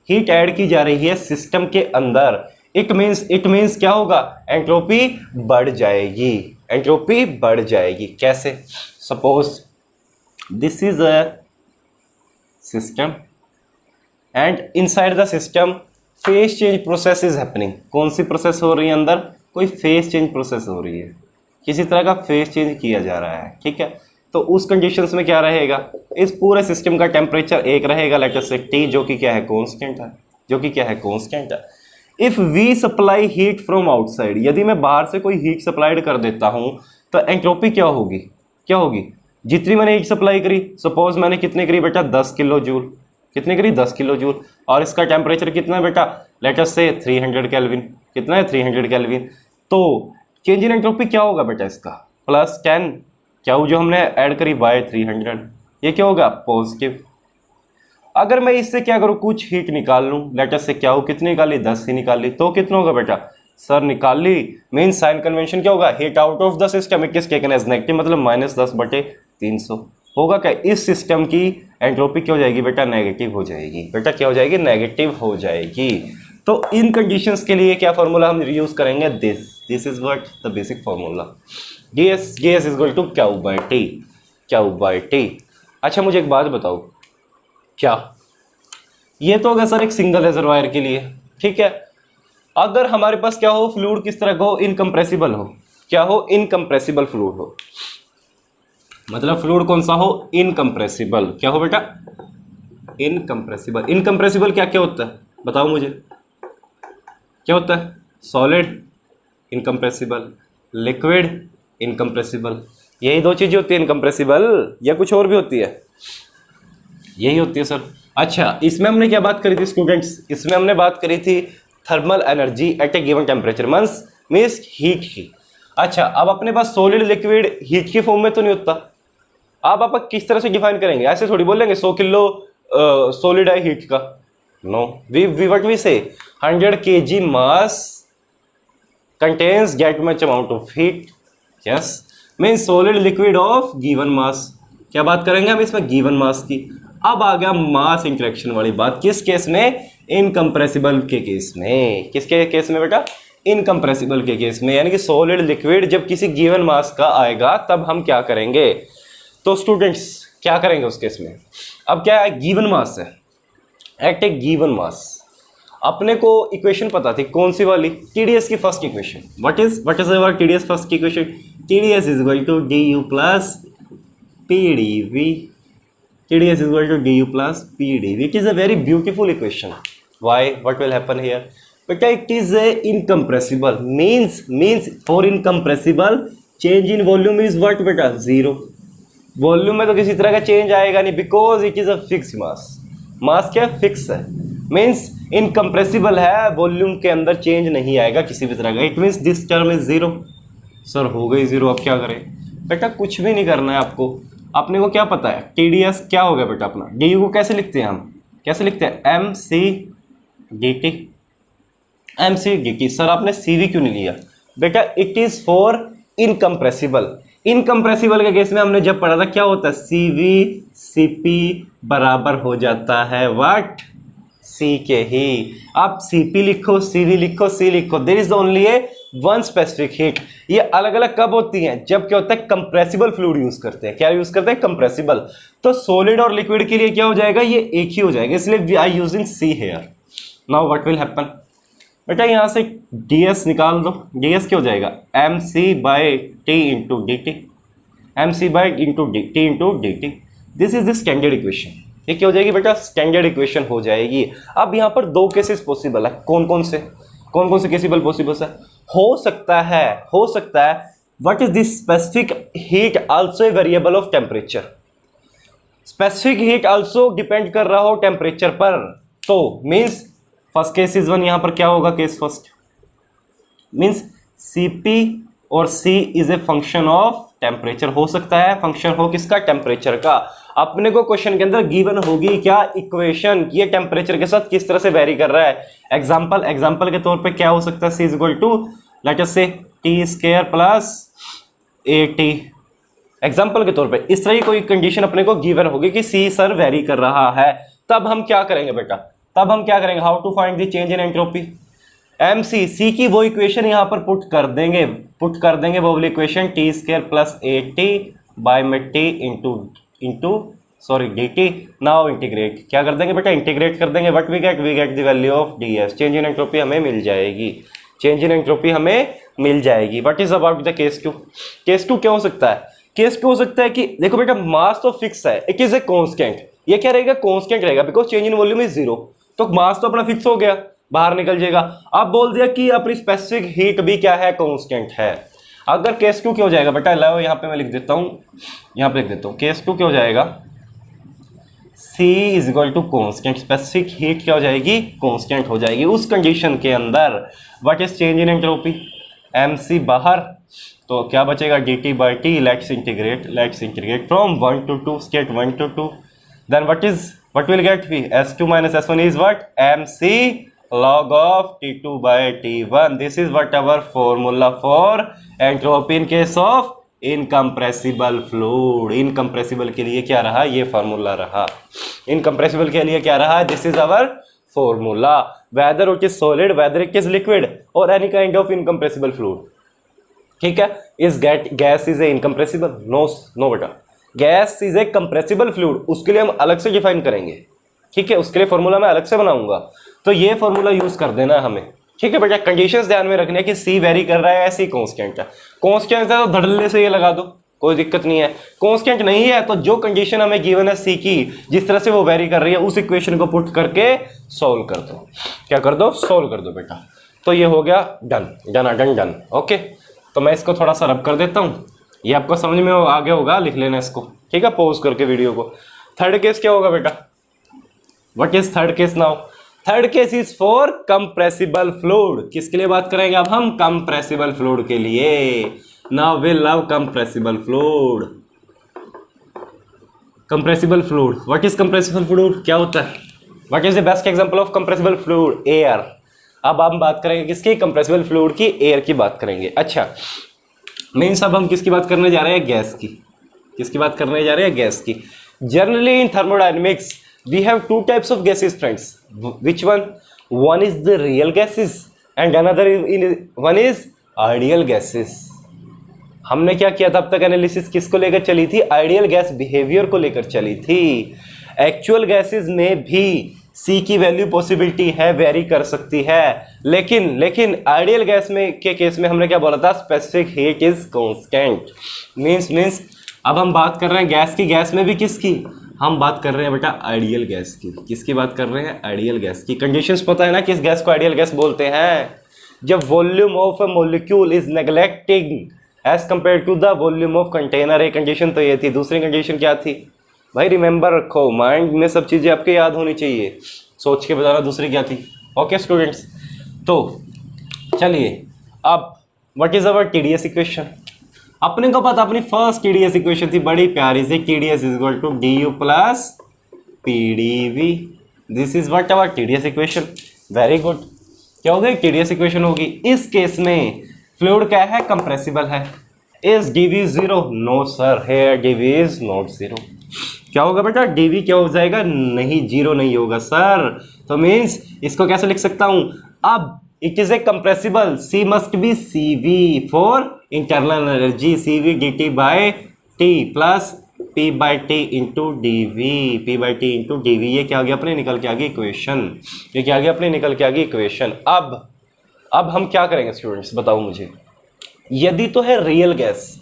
हीट ऐड की जा रही है सिस्टम के अंदर, इट मीन्स क्या होगा, एंट्रोपी बढ़ जाएगी, एंट्रोपी बढ़ जाएगी। कैसे? Suppose this is a system and inside the system face change process is happening. कौन सी प्रोसेस हो रही है अंदर? कोई फेस चेंज प्रोसेस हो रही है, किसी तरह का फेस चेंज किया जा रहा है, ठीक है। तो उस कंडीशंस में क्या रहेगा, इस पूरे सिस्टम का टेम्परेचर एक रहेगा, लेट अस से T, जो कि क्या है, कांस्टेंट है, जो कि क्या है, कांस्टेंट है। If we supply heat from outside, यदि मैं बाहर से कोई हीट सप्लाइड कर देता हूं तो एंट्रोपी क्या होगी, क्या होगी? जितनी मैंने हीट सप्लाई करी, सपोज मैंने कितनी करी बेटा, 10 किलो जूल, कितनी करी, 10 किलो जूल, और इसका टेम्परेचर कितना है बेटा, लेट अस से 300 केल्विन। कितना है? 300 केल्विन। तो चेंज इन एंट्रोपी क्या होगा बेटा इसका, प्लस 10 क्यू जो हमने ऐड करी बाय 300, ये क्या होगा, पॉजिटिव। अगर मैं इससे क्या करूँ, कुछ हीट निकाल लूँ, लेट अस से क्या हो, कितनी निकाली, 10 ही निकाली, तो कितना होगा बेटा, सर निकाल ली, मीन साइन कन्वेंशन क्या होगा, heat out of the system it is taken as negative, मतलब -10/300 होगा। क्या इस सिस्टम की एंट्रोपी क्या हो जाएगी बेटा, नेगेटिव हो जाएगी। बेटा क्या हो जाएगी, नेगेटिव हो जाएगी। तो इन कंडीशंस के लिए क्या फॉर्मूला हम यूज करेंगे, this is what the basic formula, ds is equal to Q by T, Q by T. अच्छा मुझे एक बात बताओ, क्या ये तो होगा सर एक सिंगल रिजर्वायर के लिए, ठीक है। अगर हमारे पास क्या हो, फ्लूइड किस तरह का हो, इनकम्प्रेसिबल हो, क्या हो, इनकम्प्रेसिबल फ्लूइड हो, मतलब फ्लूइड कौन सा हो, इनकम्प्रेसिबल। क्या हो बेटा, इनकम्प्रेसिबल। इनकम्प्रेसिबल क्या क्या होता है बताओ मुझे, क्या होता है, सॉलिड इनकम्प्रेसिबल, लिक्विड इनकम्प्रेसिबल, यही दो चीजें होती है इनकम्प्रेसिबल, या कुछ और भी होती है, यही होती है सर। अच्छा इसमें हमने क्या बात करी थी स्टूडेंट्स, इसमें हमने बात करी थी thermal energy at A given temperature means heat की। अच्छा अब अपने पास सॉलिड लिक्विड हीट की फॉर्म में तो नहीं होता, अब आप किस तरह से डिफाइन करेंगे, ऐसे थोड़ी बोलेंगे 100 किलो सॉलिड है हीट का, नो वी व्हाट वी से 100 kg mass contains that much amount of heat, yes means solid liquid of given mass। क्या बात करेंगे हम इसमें, गिवन मास की। अब आ गया मास इंटरेक्शन वाली बात, किस केस में, इनकम्प्रेसिबल के केस में। किसके केस में बेटा, इनकम्प्रेसिबल के केस में, यानी कि सॉलिड लिक्विड जब किसी गिवन मास का आएगा तब हम क्या करेंगे। तो स्टूडेंट्स क्या करेंगे उस केस में, अब क्या है, गिवन मास है, एट ए गिवन मास। अपने को इक्वेशन पता थी, कौन सी वाली, TDS की first equation. What is our TDS first equation, TDS is equal to du plus PdV, TDS is equal to du plus PdV. It is a very beautiful equation. Why? What will happen here? But it is a incompressible. Means for incompressible change in volume is what बेटा, 0. Volume में तो किसी तरह का change आएगा नहीं, because it is a fix mass. Mass क्या fix है, मीन्स इनकम्प्रेसिबल है, वॉल्यूम के अंदर चेंज नहीं आएगा किसी भी तरह का। It means this term is 0। Sir हो गई 0, अब क्या करें बेटा, कुछ भी नहीं करना है आपको। अपने को क्या पता है, TDS क्या हो गया बेटा अपना, DU को कैसे लिखते हैं हम, कैसे लिखते हैं, MC/dt, MC/dt। सर आपने CV क्यों नहीं लिया बेटा, it is for incompressible. Incompressible के केस में हमने जब पढ़ा था क्या होता है, CV/CP बराबर हो जाता है व्हाट, C के ही। आप CP लिखो, CV लिखो, C लिखो, there is only a one specific heat. ये अलग अलग कब होती हैं, जब क्या होता है, कंप्रेसिबल फ्लूइड यूज करते हैं। क्या यूज करते हैं, कंप्रेसिबल। तो सॉलिड और लिक्विड के लिए क्या हो जाएगा, ये एक ही हो जाएगा, इसलिए we are using C here. Now what will happen बेटा, यहां से DS निकाल दो, DS क्या हो जाएगा, MC/T into dt, MC/T into dt। This is the standard equation, ये क्या हो जाएगी बेटा, स्टैंडर्ड इक्वेशन हो जाएगी। अब यहाँ पर दो केसेस पॉसिबल है, कौन कौन से केसेबल पॉसिबल है? हो सकता है what is this specific heat also a variable of temperature, specific heat also depend कर रहा हो टेम्परेचर पर, तो means first case is one, यहां पर क्या होगा केस फर्स्ट, मीन्स Cp और C is a function of temperature, हो सकता है फंक्शन हो किसका, टेम्परेचर का। अपने को क्वेश्चन के अंदर गिवन होगी क्या इक्वेशन, ये टेम्परेचर के साथ किस तरह से वेरी कर रहा है। एग्जांपल के तौर पे क्या हो सकता है, C is equal to let us say T square plus AT, example के तौर पे इस तरह की कोई कंडीशन अपने को गिवन होगी कि C सर वेरी कर रहा है। तब हम क्या करेंगे बेटा, how to find the change in entropy, MC की वो इक्वेशन यहां पर पुट कर देंगे वो वाली equation T square plus AT by में T into dt। Now integrate, क्या कर देंगे बेटा, इंटीग्रेट कर देंगे, what we get the value of ds, change in entropy हमें मिल जाएगी। What is about the case two क्या हो सकता है, केस टू हो सकता है कि देखो बेटा मास तो फिक्स है, इट इज ए कांस्टेंट, ये क्या रहेगा, कांस्टेंट रहेगा, because change in volume is 0, तो मास तो अपना फिक्स हो गया, बाहर निकल जाएगा। अब बोल दिया कि अपनी स्पेसिफिक हीट भी क्या है, कांस्टेंट है। अगर केस टू क्या हो जाएगा बेटा, लाओ यहाँ पे मैं लिख देता हूँ, केस टू क्या हो जाएगा, C is equal to constant, specific heat क्या हो जाएगी, कांस्टेंट हो जाएगी। उस कंडीशन के अंदर what is change in entropy, MC बाहर, तो क्या बचेगा dt by T, let's integrate from 1 to 2, state 1 to 2, then what will get we, S2 minus S1 is what, MC log of T2 by T1, this is what our formula for entropy in case of incompressible fluid। Incompressible के लिए क्या रहा, ये formula रहा, incompressible के लिए क्या रहा, this is our formula, whether it is solid, whether it is liquid or any kind of incompressible fluid, ठीक है। इस gas is a incompressible, no बेटा, gas is a compressible fluid, उसके लिए हम अलग से डिफाइन करेंगे, ठीक है, उसके लिए फॉर्मूला मैं अलग से बनाऊंगा, तो ये फॉर्मूला यूज कर देना है हमें, ठीक है बेटा। कंडीशंस ध्यान में रखने कि C वेरी कर रहा है, C कांस्टेंट है, कांस्टेंट है तो धड़ल्ले से ये लगा दो, कोई दिक्कत नहीं है। कांस्टेंट नहीं है तो जो कंडीशन हमें गिवन है C की, जिस तरह से वो वेरी कर रही है, उस इक्वेशन को पुट करके सॉल्व कर दो, क्या कर दो, सॉल्व कर दो बेटा। तो ये हो गया डन, ओके। तो मैं इसको थोड़ा सा रब कर देता हूँ, ये आपको समझ में आ गया होगा, लिख लेना इसको, ठीक है, पॉज करके वीडियो को। थर्ड केस क्या होगा बेटा, what is third case now, third case is for compressible fluid. किसके लिए बात करेंगे अब हम, कंप्रेसिबल फ्लूइड के लिए। Now we love compressible fluid. Compressible fluid, what is compressible fluid, क्या होता है, what is the best example of compressible fluid, air. अब हम बात करेंगे किसकी, कंप्रेसिबल फ्लूइड की, एयर की बात करेंगे। अच्छा मीन्स अब हम किसकी बात करने जा रहे हैं, गैस की। किसकी बात करने जा रहे हैं, गैस की। Generally in thermodynamics we have two types of gases friends, which one is the real gases and another one is ideal gases. हमने क्या किया था अब तक, एनालिसिस किसको लेकर चली थी, आइडियल गैस बिहेवियर को लेकर चली थी। एक्चुअल गैसेस में भी C की वैल्यू पॉसिबिलिटी है, वेरी कर सकती है, लेकिन आइडियल गैस में के केस में हमने क्या बोला था, specific heat is constant. Means अब हम बात कर रहे हैं गैस की, गैस में भी किसकी, हम बात कर रहे हैं बेटा आइडियल गैस की। किसकी बात कर रहे हैं, आइडियल गैस की। कंडीशंस पता है ना किस गैस को आइडियल गैस बोलते हैं, जब volume of a molecule is neglecting as compare to the volume of container. एक कंडीशन तो ये थी, दूसरी कंडीशन क्या थी भाई, रिमेंबर रखो, माइंड में सब चीज़ें आपके याद होनी चाहिए, सोच के बताना दूसरी क्या थी। ओके स्टूडेंट्स, तो चलिए अब what is our TDS equation. अपने को पता, अपनी फर्स्ट TDS इक्वेशन थी बड़ी प्यारी सी, TDS is equal to DU plus PdV। This is what our TDS equation. Very good, क्या हो गई, TDS इक्वेशन होगी। इस केस में फ्लूइड क्या है, कंप्रेसिबल है। Is DV 0, no sir, here DV is not 0। क्या होगा बेटा, DV क्या हो जाएगा, नहीं, 0 नहीं होगा सर। तो मीन्स इसको कैसे लिख सकता हूं, अब it is a compressible, C must be CV for internal energy, CV dt by T plus P by T into DV, P by T into DV। ये क्या आ गया अपने निकल के आ गई इक्वेशन, ये क्या आ गया अपने निकल के आ गई इक्वेशन। अब हम क्या करेंगे स्टूडेंट्स, बताओ मुझे। यदि तो है real gas,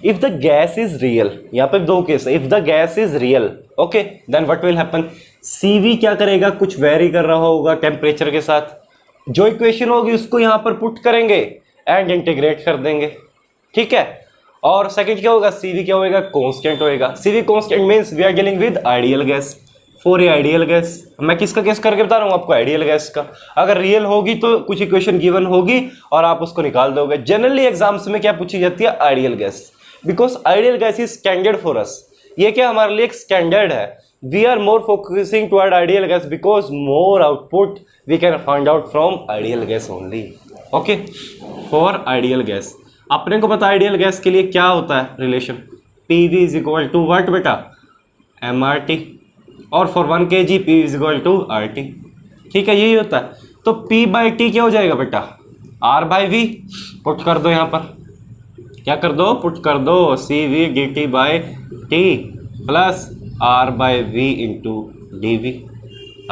if the gas is real, यहाँ पे दो केस है, if the gas is real okay then what will happen, CV क्या करेगा, कुछ वेरी कर रहा होगा टेम्परेचर के साथ, जो इक्वेशन होगी उसको यहाँ पर पुट करेंगे एंड इंटीग्रेट कर देंगे, ठीक है। और सेकंड क्या होगा, CV क्या होगा, कांस्टेंट होएगा। CV constant means we are dealing with ideal gas, for a ideal gas. मैं किसका केस करके बता रहा हूँ आपको, आइडियल गैस का। अगर रियल होगी तो कुछ इक्वेशन गिवन होगी और आप उसको निकाल दोगे। जनरली एग्जाम्स में क्या पूछी जाती है, ideal gas, because ideal gas is standard for us. ये क्या हमारे लिए एक स्टैंडर्ड है। We are more focusing toward ideal gas because more output we can find out from ideal gas only. Okay, for ideal gas अपने को पता ideal gas के लिए क्या होता है relation, PV is equal to what बेटा, MRT, और for 1 kg P is equal to RT, ठीक है, यही होता है। तो P/T क्या हो जाएगा बेटा, R/V, पुट कर दो यहाँ पर, क्या कर दो, पुट कर दो, CV dt/T plus R/V into DV,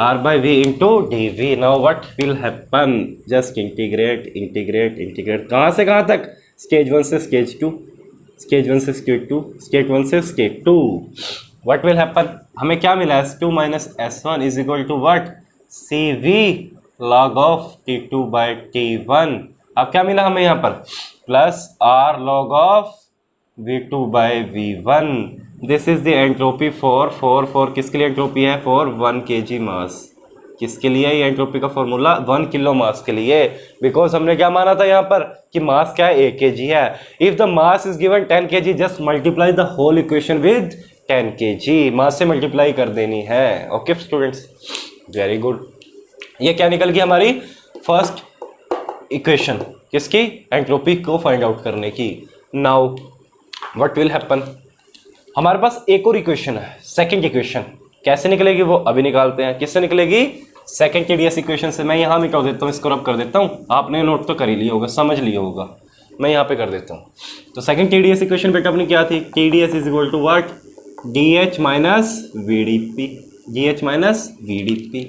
R/V into DV। Now what will happen, just integrate integrate integrate, कहाँ से कहाँ तक, स्टेज 1 से स्टेज 2, स्टेज 1 से स्टेज 2, स्टेज 1 से स्टेज 2। व्हाट विल हैपन, हमें क्या मिला, S2 minus S1 is equal to what, CV log of T2/T1। अब क्या मिला हमें यहाँ पर, plus R log of V2/V1। This is the entropy for किसके लिए एंट्रोपी है, फॉर 1 kg मास। किसके लिए ये एंट्रोपी का फॉर्मूला, 1 किलो मास के लिए, बिकॉज हमने क्या माना था यहाँ पर कि मास क्या है, 1 kg है। If the mass is given 10 kg, just multiply the whole equation with 10 kg, mass से मल्टीप्लाई कर देनी है। Okay students, very good. ये क्या निकल गई हमारी फर्स्ट इक्वेशन, किसकी, एंट्रोपी को फाइंड आउट करने की। नाउ व्हाट विल हैपन, हमारे पास एक और इक्वेशन है, सेकंड इक्वेशन, कैसे निकलेगी वो अभी निकालते हैं। किससे निकलेगी, सेकंड TDS इक्वेशन से। मैं यहाँ मिटा देता हूँ, इसको रब कर देता हूँ, आपने नोट तो कर ही लिया होगा, समझ लिया होगा, मैं यहाँ पे कर देता हूँ। तो सेकंड TDS इक्वेशन बेटा अपनी क्या थी, TDS is equal to what, DH minus VDP, DH minus VDP।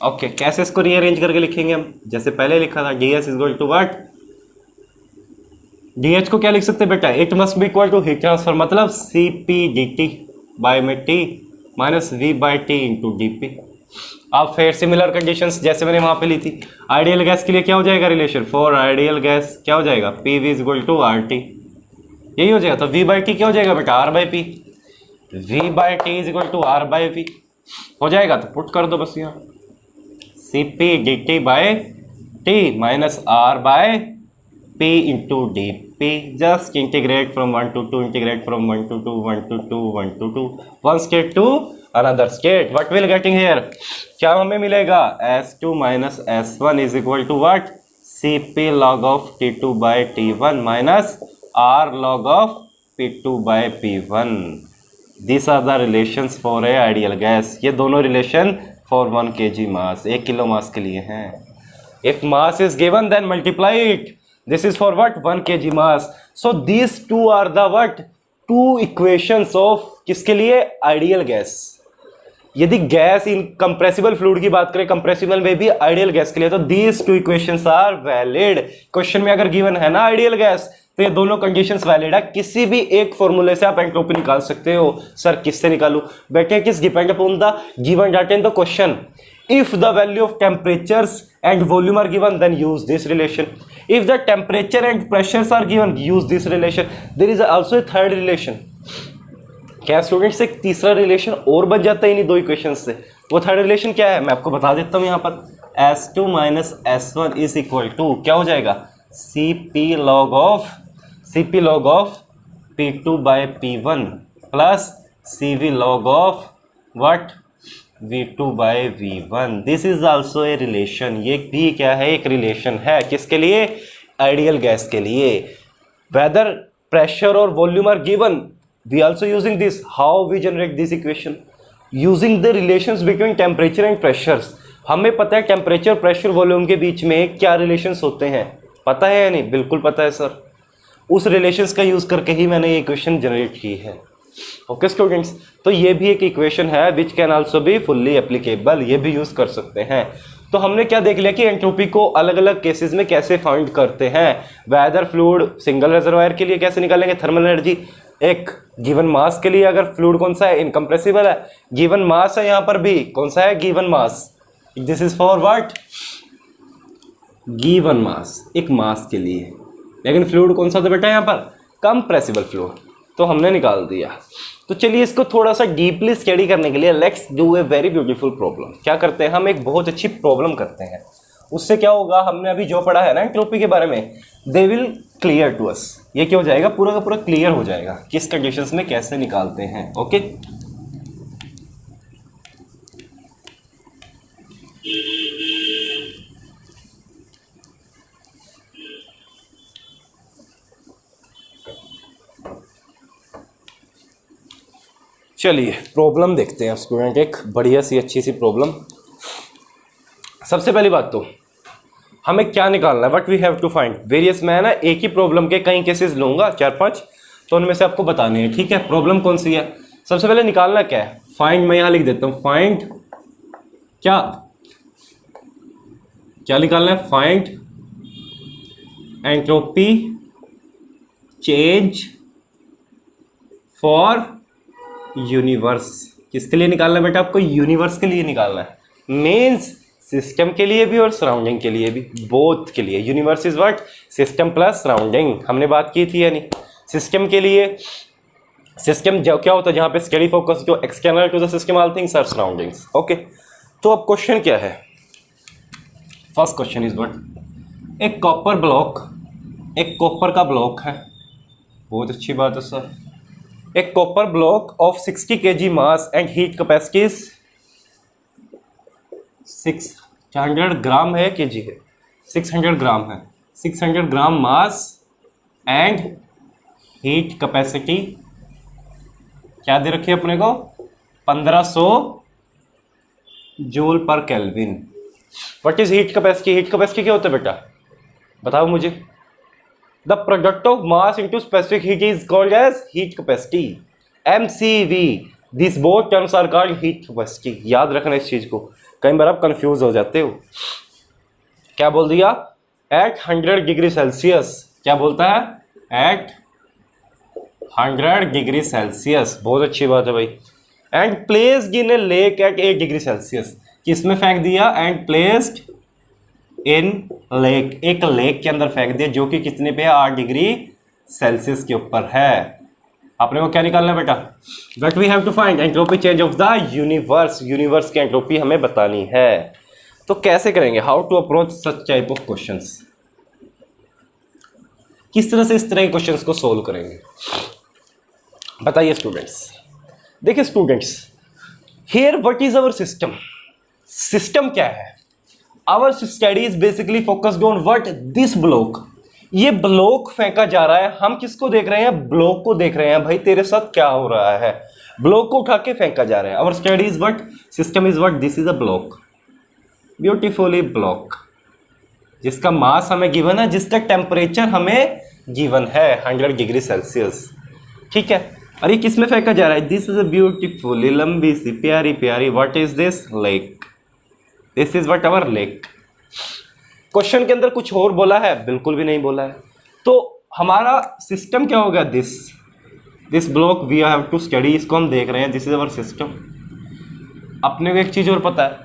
Okay, कैसे इसको रीअरेंज करके लिखेंगे हम, जैसे पहले लिखा था, DS is equal to what, DH को क्या लिख सकते हैं बेटा, it must be equal to heat transfer, मतलब CP dt बाय में T minus V/T into DP। अब फिर सिमिलर कंडीशंस जैसे मैंने वहां पे ली थी, आइडियल गैस के लिए क्या हो जाएगा रिलेशन, फॉर आइडियल गैस क्या हो जाएगा, PV is equal to RT, यही हो जाएगा। तो V/T क्या हो जाएगा बेटा, R/P, V/T is equal to R/V हो जाएगा। तो पुट कर दो बस यहाँ, CP dt by T minus R/P into DP, just integrate from 1 to 2, integrate from 1 to 2, 1 to 2, 1 to 2, one state to another state। What will getting here, क्या हमें मिलेगा, S2 minus S1 is equal to what, CP log of T2/T1 minus R log of P2/P1। These are the relations for a ideal gas। ये दोनों relation for 1 kg mass, 1 kilo mass के लिए हैं। If mass is given then multiply it, this is for what, 1 kg mass। so these two are the what, two equations of किसके लिए, ideal gas. यदि gas in compressible fluid की बात करें, compressible में भी आइडियल गैस के लिए, तो these two equations are valid. Question में अगर गिवन है ना आइडियल गैस, तो ये दोनों कंडीशंस वैलिड है। किसी भी एक फॉर्मूले से आप एंट्रोपी निकाल सकते हो। सर किससे निकालूं, बेटे किस, depend upon the given data in the question. If the value of temperatures and volume are given, then use this relation. If the temperature and pressures are given, use this relation. There is also a third relation. क्या students, एक तीसरा relation और बन जाता है इन्हीं दो equation से। वो थर्ड रिलेशन क्या है, मैं आपको बता देता हूँ यहाँ पर। S2 minus S1 is equal to क्या हो जाएगा, CP log of P2/P1 plus CV log of what, V2/V1। This is also a relation. ये भी क्या है, एक रिलेशन है, किसके लिए, आइडियल गैस के लिए। वेदर प्रेशर और volume are given, we also using this. How we generate this equation, using the relations between temperature and pressures. हमें पता है टेम्परेचर, प्रेशर, वॉल्यूम के बीच में क्या रिलेशंस होते हैं, पता है या नहीं, बिल्कुल पता है सर। उस रिलेशंस का यूज करके ही मैंने ये इक्वेशन जनरेट की है। ओके स्टूडेंट्स, तो ये भी एक इक्वेशन है which can also be fully applicable, ये भी यूज कर सकते हैं। तो हमने क्या देख लिया कि एंट्रोपी को अलग अलग केसेस में कैसे फाइंड करते हैं। वेदर फ्लूइड सिंगल रिजर्वायर के लिए कैसे निकालेंगे थर्मल एनर्जी, एक गिवन मास के लिए अगर फ्लूइड कौन सा है, इनकम्प्रेसिबल है, गिवन मास है यहाँ पर भी कौन सा है, given mass, this is for what, given mass, एक मास के लिए। लेकिन फ्लूइड कौन सा था बेटा यहाँ पर, कंप्रेसिबल फ्लूइड, तो हमने निकाल दिया। तो चलिए इसको थोड़ा सा डीपली स्टडी करने के लिए let's do a very beautiful problem. क्या करते हैं हम, एक बहुत अच्छी प्रॉब्लम करते हैं। उससे क्या होगा, हमने अभी जो पढ़ा है ना एंट्रोपी के बारे में, they will clear to us, ये क्या हो जाएगा, पूरा का पूरा क्लियर हो जाएगा किस कंडीशंस में कैसे निकालते हैं। ओके चलिए प्रॉब्लम देखते हैं स्टूडेंट, एक बढ़िया सी अच्छी सी प्रॉब्लम। सबसे पहली बात तो हमें क्या निकालना है, what we have to find various. मैं ना एक ही प्रॉब्लम के कई केसेस लूंगा, 4-5, तो उनमें से आपको बताने हैं, ठीक है। प्रॉब्लम कौन सी है, सबसे पहले निकालना क्या है, फाइंड, मैं यहाँ लिख देता हूँ फाइंड, क्या क्या निकालना है, find entropy change for universe. किसके लिए निकालना है बेटा, आपको यूनिवर्स के लिए निकालना है, मीन्स सिस्टम के लिए भी और सराउंडिंग के लिए भी, बोथ के लिए। Universe is what, system plus surrounding, हमने बात की थी यानी सिस्टम के लिए, सिस्टम जो क्या होता है जहाँ पे स्टडी फोकस जो external to the system all things are surroundings. Okay, तो अब क्वेश्चन क्या है, फर्स्ट क्वेश्चन इज व्हाट, एक कॉपर ब्लॉक, एक कॉपर का ब्लॉक है, बहुत अच्छी बात है सर। एक copper block of 60 kg mass and heat capacity 600 gram है, केजी है, 600 ग्राम है, 600 gram mass and heat capacity क्या दे रखी है अपने को, 1500 joule per kelvin. What is heat capacity, heat capacity क्या होता है बेटा, बताओ मुझे। The product of mass into specific heat is called as heat capacity, MCV। This both terms are called heat capacity. याद रखना इस चीज को, कई बार आप कंफ्यूज हो जाते हो। क्या बोल दिया, एट 100 डिग्री सेल्सियस, क्या बोलता है, एट 100 डिग्री सेल्सियस, बहुत अच्छी बात है भाई। And placed in a lake at 8 degree Celsius, किसमें फेंक दिया, एंड प्लेस्ड इन लेक, एक लेक के अंदर फेंक दिया जो कि कितने पे है, 8 डिग्री सेल्सियस के ऊपर है। अपने को क्या निकालना है बेटा, what we have to find entropy change of the universe, universe की एंट्रोपी हमें बतानी है। तो कैसे करेंगे, how to approach such type of questions, किस तरह से इस तरह के क्वेश्चंस को सोल्व करेंगे, बताइए स्टूडेंट्स। देखिए students, here what is our system, system क्या है, our study is basically focused on what, this block, ये ब्लॉक फेंका जा रहा है, हम किसको देख रहे हैं, ब्लॉक को देख रहे हैं। भाई तेरे साथ क्या हो रहा है, ब्लॉक को उठा के फेंका जा रहा है। Our study is what, system is what, this is a block, beautifully block, जिसका मास हमें गिवन है, जिसका टेम्परेचर हमें गिवन है 100 डिग्री सेल्सियस, ठीक है। और ये किस में फेंका जा रहा है, दिस इज अ ब्यूटीफुली लंबी सी प्यारी प्यारी, what is this, lake, this is what our lake. Question के अंदर कुछ और बोला है, बिल्कुल भी नहीं बोला है। तो हमारा सिस्टम क्या होगा, this block we have to study, इसको हम देख रहे हैं, दिस इज अवर सिस्टम। अपने को एक चीज और पता है,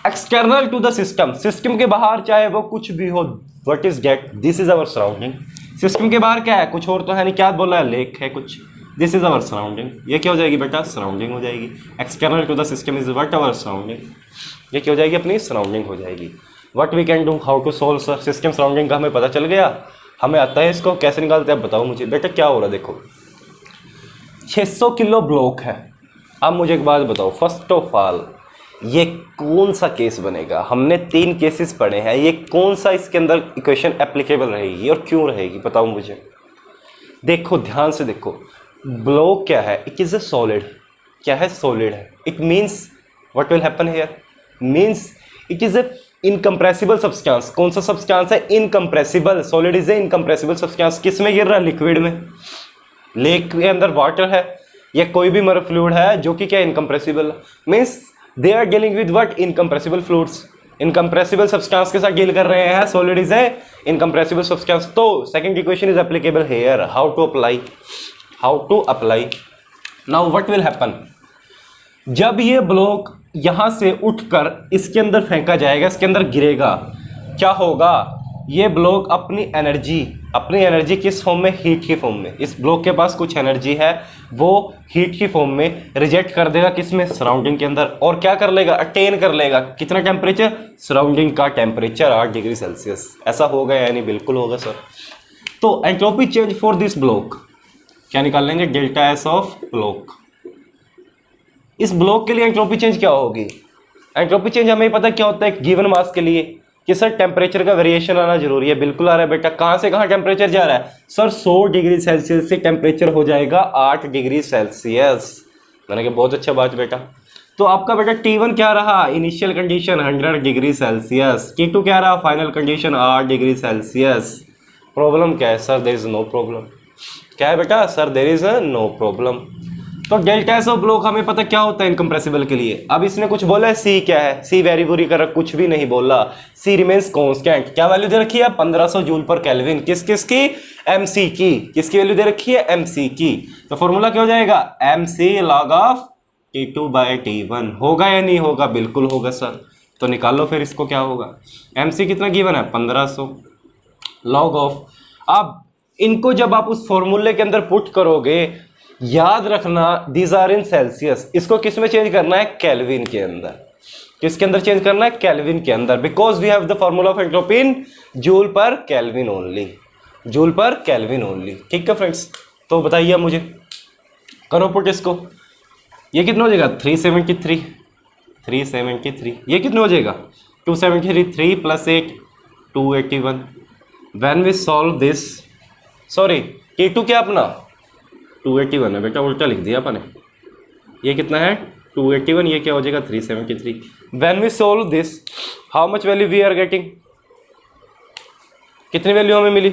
external to the system, system के बाहर चाहे वो कुछ भी हो, what is gate, this is our surrounding. System के बाहर क्या है, कुछ और तो है नहीं, क्या बोला है, लेक है कुछ, दिस इज अवर सराउंडिंग। ये क्या हो जाएगी बेटा, सराउंडिंग हो जाएगी। External to the system is what, our surrounding, ये क्या हो जाएगी, अपनी सराउंडिंग हो जाएगी। What we can do, how to solve sir, system surrounding का हमें पता चल गया, हमें आता है इसको कैसे निकालते हैं, बताओ मुझे बेटा। क्या हो रहा है, देखो 600 किलो ब्लॉक है। अब मुझे एक बात बताओ, फर्स्ट ऑफ ऑल ये कौन सा केस बनेगा, हमने 3 केसेस पढ़े हैं, ये कौन सा इसके अंदर इक्वेशन एप्लीकेबल रहेगी और क्यों रहेगी, बताओ मुझे। देखो ध्यान से देखो, ब्लॉक क्या है, इट इज़ अ सॉलिड, क्या है, सॉलिड है। It means what will happen here, means it is a incompressible substance. कौन सा सब्सटेंस है, incompressible, solid is a incompressible substance. किस में गिर रहा है, लिक्विड में, लेक के अंदर वाटर है या कोई भी मर फ्लूइड है जो कि क्या, incompressible, means they are dealing with what, incompressible fluids, incompressible substance के साथ डील कर रहे हैं, solid is a incompressible substance. तो second equation is applicable here, how to apply, how to apply. Now what will happen, जब ये block यहां से उठकर इसके अंदर फेंका जाएगा, इसके अंदर गिरेगा, क्या होगा, ये ब्लॉक अपनी एनर्जी किस फॉर्म में, हीट की फॉर्म में, इस ब्लॉक के पास कुछ एनर्जी है, वो हीट की फॉर्म में रिजेक्ट कर देगा किसमें, सराउंडिंग के अंदर, और क्या कर लेगा, अटेन कर लेगा कितना टेम्परेचर, सराउंडिंग का टेम्परेचर 8 डिग्री सेल्सियस। ऐसा होगा यानी बिल्कुल होगा सर। तो entropy change for this block क्या निकाल लेंगे, डेल्टा एस ऑफ ब्लॉक। इस ब्लॉक के लिए एंट्रोपी चेंज क्या होगी, एंट्रोपी चेंज हमें पता क्या होता है गिवन मास के लिए कि सर टेम्परेचर का वेरिएशन आना जरूरी है, बिल्कुल आ रहा है बेटा। कहां से कहां टेम्परेचर जा रहा है सर, 100 डिग्री सेल्सियस से टेम्परेचर हो जाएगा 8 डिग्री सेल्सियस। मैंने कहा बहुत अच्छा बात बेटा। तो आपका बेटा T1 क्या रहा, initial condition 100 degree Celsius, T2 क्या रहा, final condition 8 degree Celsius. Problem क्या है sir, there is no problem. क्या है बेटा sir, there is no problem. तो डेल्टा एस ऑफ ब्लॉक हमें पता क्या होता है इनकम्प्रेसिबल के लिए। अब इसने कुछ बोला है, सी क्या है, सी वेरी बुरी कर, कुछ भी नहीं बोला, सी रिमेन्स कांस्टेंट। क्या वैल्यू दे रखी है, 1500 जूल पर केल्विन, किसकी, एमसी की, किसकी वैल्यू दे रखी है, एमसी की। तो फॉर्मूला क्या हो जाएगा, MC log of T2 bye T1। होगा या नहीं होगा, बिल्कुल होगा सर। तो निकाल लो फिर इसको, क्या होगा, एमसी कितना गिवन है 1500 लॉग ऑफ। अब इनको जब आप उस फॉर्मूले के अंदर पुट करोगे, याद रखना दीज आर इन सेल्सियस, इसको किस में चेंज करना है, केल्विन के अंदर। किसके अंदर चेंज करना है, केल्विन के अंदर, because we have the formula of entropy in joule per kelvin only, joule per kelvin only. ठीक है फ्रेंड्स, तो बताइए मुझे, करो पुट इसको। ये कितना हो जाएगा 373, ये कितना हो जाएगा 273, 3 + 8 281। When we solve this, sorry T2 क्या अपना 281 है बेटा, उल्टा लिख दिया अपने। ये कितना है 281, ये क्या हो जाएगा 373। When we solve this, how much value we are getting, कितनी वैल्यू हमें मिली,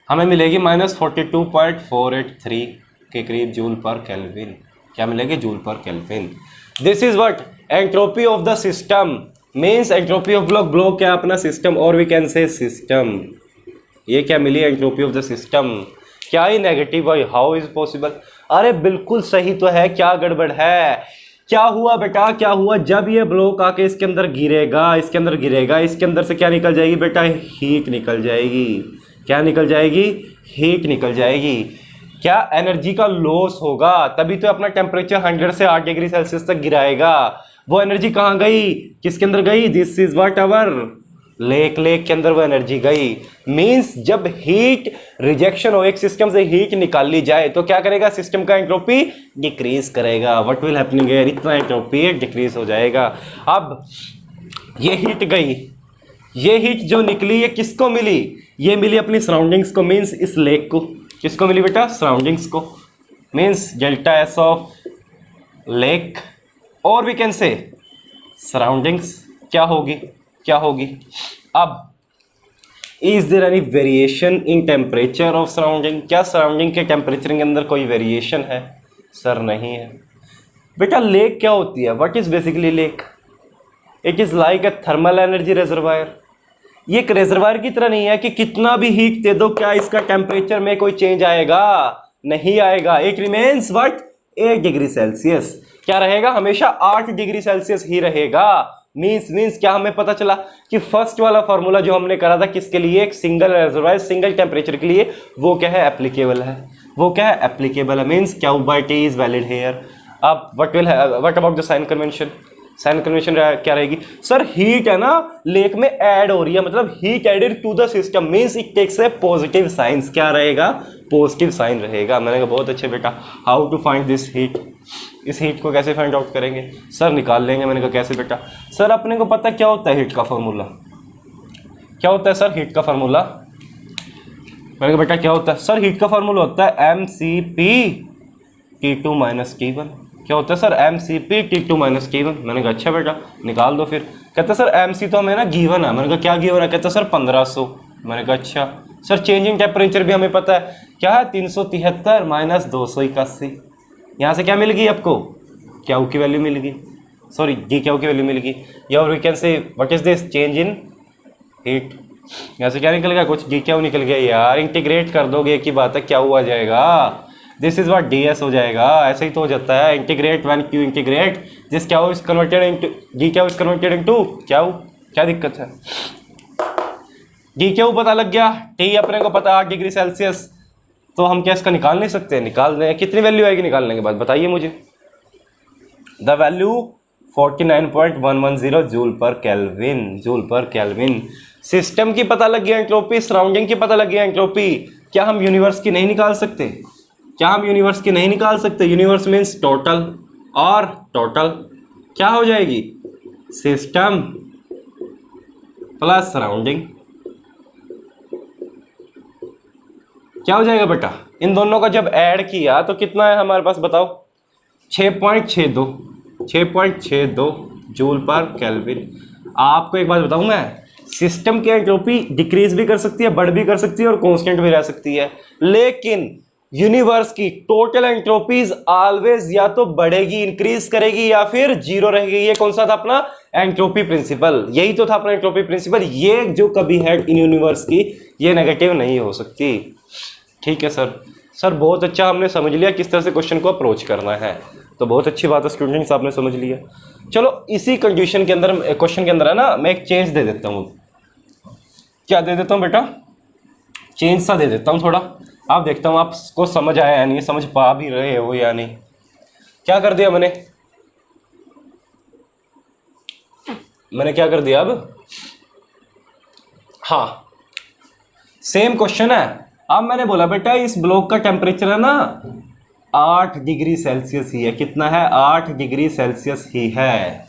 हमें मिलेगी -42.483 के करीब जूल पर केल्विन। क्या मिलेगी, joule per kelvin. This is what, entropy of the system, means entropy of block क्या अपना सिस्टम, और वी कैन से सिस्टम। ये क्या मिली, एंट्रोपी ऑफ द सिस्टम। क्या ही नेगेटिव है, हाउ इज पॉसिबल। अरे बिल्कुल सही तो है, क्या गड़बड़ है, क्या हुआ बेटा, क्या हुआ, जब ये ब्लॉक आके इसके अंदर गिरेगा, इसके अंदर गिरेगा, इसके अंदर से क्या निकल जाएगी बेटा, हीट निकल जाएगी। क्या निकल जाएगी, हीट निकल जाएगी। क्या एनर्जी का लॉस होगा, तभी तो अपना टेम्परेचर 100 से 8 डिग्री सेल्सियस तक गिराएगा। वो एनर्जी कहाँ गई, किसके अंदर गई, this is what our lake के अंदर वो एनर्जी गई। मींस जब हीट रिजेक्शन हो, एक सिस्टम से हीट निकाल ली जाए, तो क्या करेगा, सिस्टम का एंट्रोपी डिक्रीज करेगा। व्हाट विल हैपनिंग हियर, इतना एंट्रोपी डिक्रीज हो जाएगा। अब ये हीट गई, ये हीट जो निकली ये किसको मिली, ये मिली अपनी सराउंडिंग्स को, मींस इस लेक को। किसको मिली बेटा, सराउंडिंग्स को, means delta S of lake, और वी कैन से सराउंडिंग्स क्या होगी, क्या होगी। अब is there any variation in temperature of surrounding, क्या सराउंडिंग के टेम्परेचर के अंदर कोई वेरिएशन है, सर नहीं है। बेटा लेक क्या होती है, what is basically lake, it is like a thermal energy reservoir. ये एक रिजर्वायर की तरह नहीं है कि कितना भी हीट दे दो क्या इसका टेम्परेचर में कोई चेंज आएगा, नहीं आएगा। It remains what 8 degree Celsius, क्या रहेगा, हमेशा 8 डिग्री सेल्सियस ही रहेगा। मीन्स क्या हमें पता चला कि फर्स्ट वाला फॉर्मूला जो हमने करा था किसके लिए, एक सिंगल रिजर्वायर सिंगल टेम्परेचर के लिए, वो क्या है, एप्लीकेबल है, वो क्या है, एप्लीकेबल है। Means Q/T is valid here. अब what about the sign convention, sign convention क्या रहेगी, सर हीट है ना लेक में ऐड हो रही है, मतलब heat added to the system, means it takes a positive science, क्या रहेगा, पॉजिटिव साइन रहेगा। मैंने कहा बहुत अच्छे बेटा, how to find this heat, इस हीट को कैसे फाइंड आउट करेंगे, सर निकाल लेंगे। मैंने कहा कैसे बेटा, सर अपने को पता क्या होता है हीट का फॉर्मूला, क्या होता है सर हीट का फार्मूला। मैंने कहा बेटा क्या होता है, सर हीट का फार्मूला होता है mCp T2 - T1। क्या होता है सर, mCp T2 - T1। मैंने कहा अच्छा बेटा निकाल दो फिर। कहते सर mc तो हमें ना गिवन है। मैंने कहा क्या गिवन है, कहते सर 1500। मैंने कहा अच्छा सर चेंजिंग टेम्परेचर भी हमें पता है, क्या है 373 - 281। यहाँ से क्या मिल गई आपको, क्यू की वैल्यू मिल गई, सॉरी डी क्यू की वैल्यू मिल गई। या और we can say what is this, change in heat. ऐसे क्या निकल गया, कुछ डी क्या निकल गया यार, इंटीग्रेट कर दोगे एक ही बात है, क्या हुआ जाएगा, this is what D S हो जाएगा, ऐसे ही तो हो जाता है, integrate one Q integrate this क्या हो इज कन्वर्टेड इनटू डी क्या हो इज कन्वर्टेड इनटू क्या हो, क्या दिक्कत है। डी क्या पता लग गया, टी अपने को पता 8 डिग्री सेल्सियस, तो हम क्या इसका निकाल नहीं सकते, निकाल दें, कितनी वैल्यू आएगी निकालने के बाद बताइए मुझे। The value 49.110 joule per kelvin, joule per kelvin. System की पता लग गया एंट्रोपी, सराउंडिंग की पता लग गया एंट्रोपी, क्या हम यूनिवर्स की नहीं निकाल सकते, क्या हम यूनिवर्स की नहीं निकाल सकते। यूनिवर्स मीन्स टोटल, और टोटल क्या हो जाएगी, सिस्टम प्लस सराउंडिंग, क्या हो जाएगा बेटा, इन दोनों का जब ऐड किया तो कितना है हमारे पास बताओ, 6.62 जूल पर केल्विन। आपको एक बात बताऊं मैं, सिस्टम की एंट्रोपी डिक्रीज भी कर सकती है, बढ़ भी कर सकती है और कांस्टेंट भी रह सकती है, लेकिन यूनिवर्स की टोटल एंट्रोपीज ऑलवेज या तो बढ़ेगी इंक्रीज करेगी या फिर जीरो रहेगी। ये कौन सा था अपना एंट्रोपी प्रिंसिपल, यही तो था अपना एंट्रोपी प्रिंसिपल, ये जो कभी है इन यूनिवर्स की ये नेगेटिव नहीं हो सकती। ठीक है सर, सर बहुत अच्छा हमने समझ लिया किस तरह से क्वेश्चन को अप्रोच करना है, तो बहुत अच्छी बात है स्टूडेंट्स, आपने समझ लिया। चलो इसी कंडीशन के अंदर, क्वेश्चन के अंदर है ना, मैं एक चेंज दे देता हूँ, क्या दे देता हूँ बेटा, चेंज सा दे देता हूँ थोड़ा, आप देखता हूँ आपको समझ आया या नहीं, समझ पा भी रहे हो या नहीं। क्या कर दिया मैंने क्या कर दिया अब, हाँ सेम क्वेश्चन है। अब मैंने बोला बेटा इस ब्लॉक का टेम्परेचर है ना 8 डिग्री सेल्सियस ही है, कितना है 8 डिग्री सेल्सियस ही है,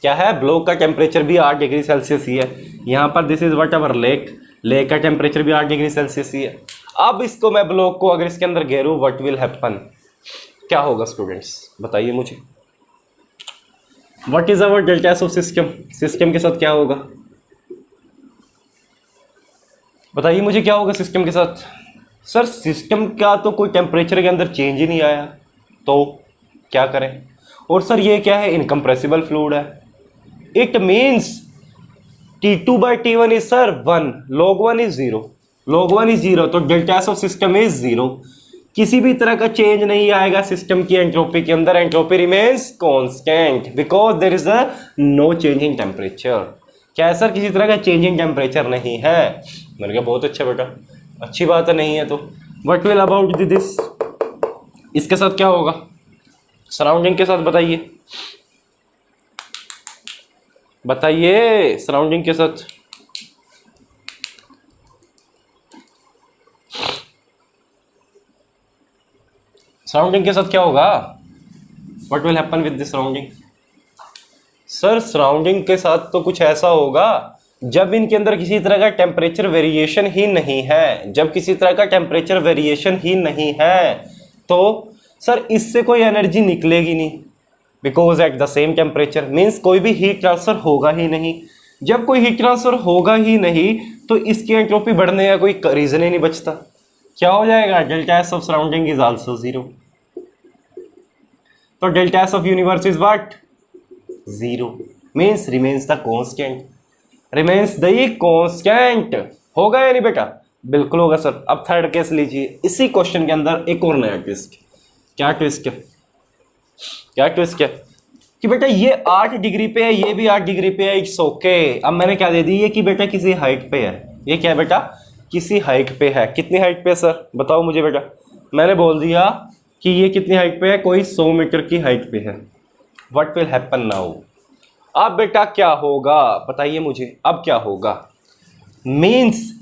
क्या है ब्लॉक का टेम्परेचर भी 8 डिग्री सेल्सियस ही है। यहाँ पर this is what our lake, lake का टेम्परेचर भी 8 डिग्री सेल्सियस ही है। अब इसको मैं ब्लॉक को अगर इसके अंदर घेरूं व्हाट विल हैपन, क्या होगा स्टूडेंट्स बताइए मुझे। What is our delta S of system, system के साथ क्या होगा बताइए मुझे, क्या होगा सिस्टम के साथ। सर सिस्टम का तो कोई टेम्परेचर के अंदर चेंज ही नहीं आया, तो क्या करें। और सर ये क्या है, इनकम्प्रेसिबल फ्लूइड है, it means T2/T1 is sir 1, log 1 is 0, log 1 is 0, तो delta S of system is 0, किसी भी तरह का चेंज नहीं आएगा सिस्टम की एंट्रोपी के अंदर, entropy remains constant because there is a no change in temperature. क्या है सर, किसी तरह का चेंज इन टेम्परेचर नहीं है। मैंने कहा बहुत अच्छा बेटा, अच्छी बात है, नहीं है तो व्हाट विल अबाउट दिस, इसके साथ क्या होगा, सराउंडिंग के साथ बताइए, बताइए सराउंडिंग के साथ। सराउंडिंग के साथ क्या होगा, what will happen with this surrounding. Sir surrounding के साथ तो कुछ ऐसा होगा जब इनके अंदर किसी तरह का टेम्परेचर वेरिएशन ही नहीं है, जब किसी तरह का टेम्परेचर वेरिएशन ही नहीं है तो सर इससे कोई एनर्जी निकलेगी नहीं, because at the same temperature means कोई भी हीट ट्रांसफर होगा ही नहीं। जब कोई हीट ट्रांसफर होगा ही नहीं तो इसकी एंट्रोपी बढ़ने का कोई रीजन ही नहीं बचता। क्या हो जाएगा, delta S of surrounding is also 0, तो delta S of universe is what 0 means remains the constant, remains the constant. होगा या नहीं बेटा, बिल्कुल होगा सर। अब थर्ड केस लीजिए, इसी क्वेश्चन के अंदर एक और नया ट्विस्ट। क्या ट्विस्ट है, क्या ट्विस्ट है कि बेटा ये 8 डिग्री पे है, ये भी 8 डिग्री पे है, इट्स ओके। अब मैंने क्या दे दी, ये कि बेटा किसी हाइट पे है, ये क्या है बेटा किसी हाइट पे है। कितनी हाइट पे है सर बताओ मुझे बेटा, मैंने बोल दिया कि ये कितनी हाइट पे है, कोई 100 मीटर की हाइट पे है। व्हाट विल हैपन नाउ, अब बेटा क्या होगा बताइए मुझे, अब क्या होगा। Means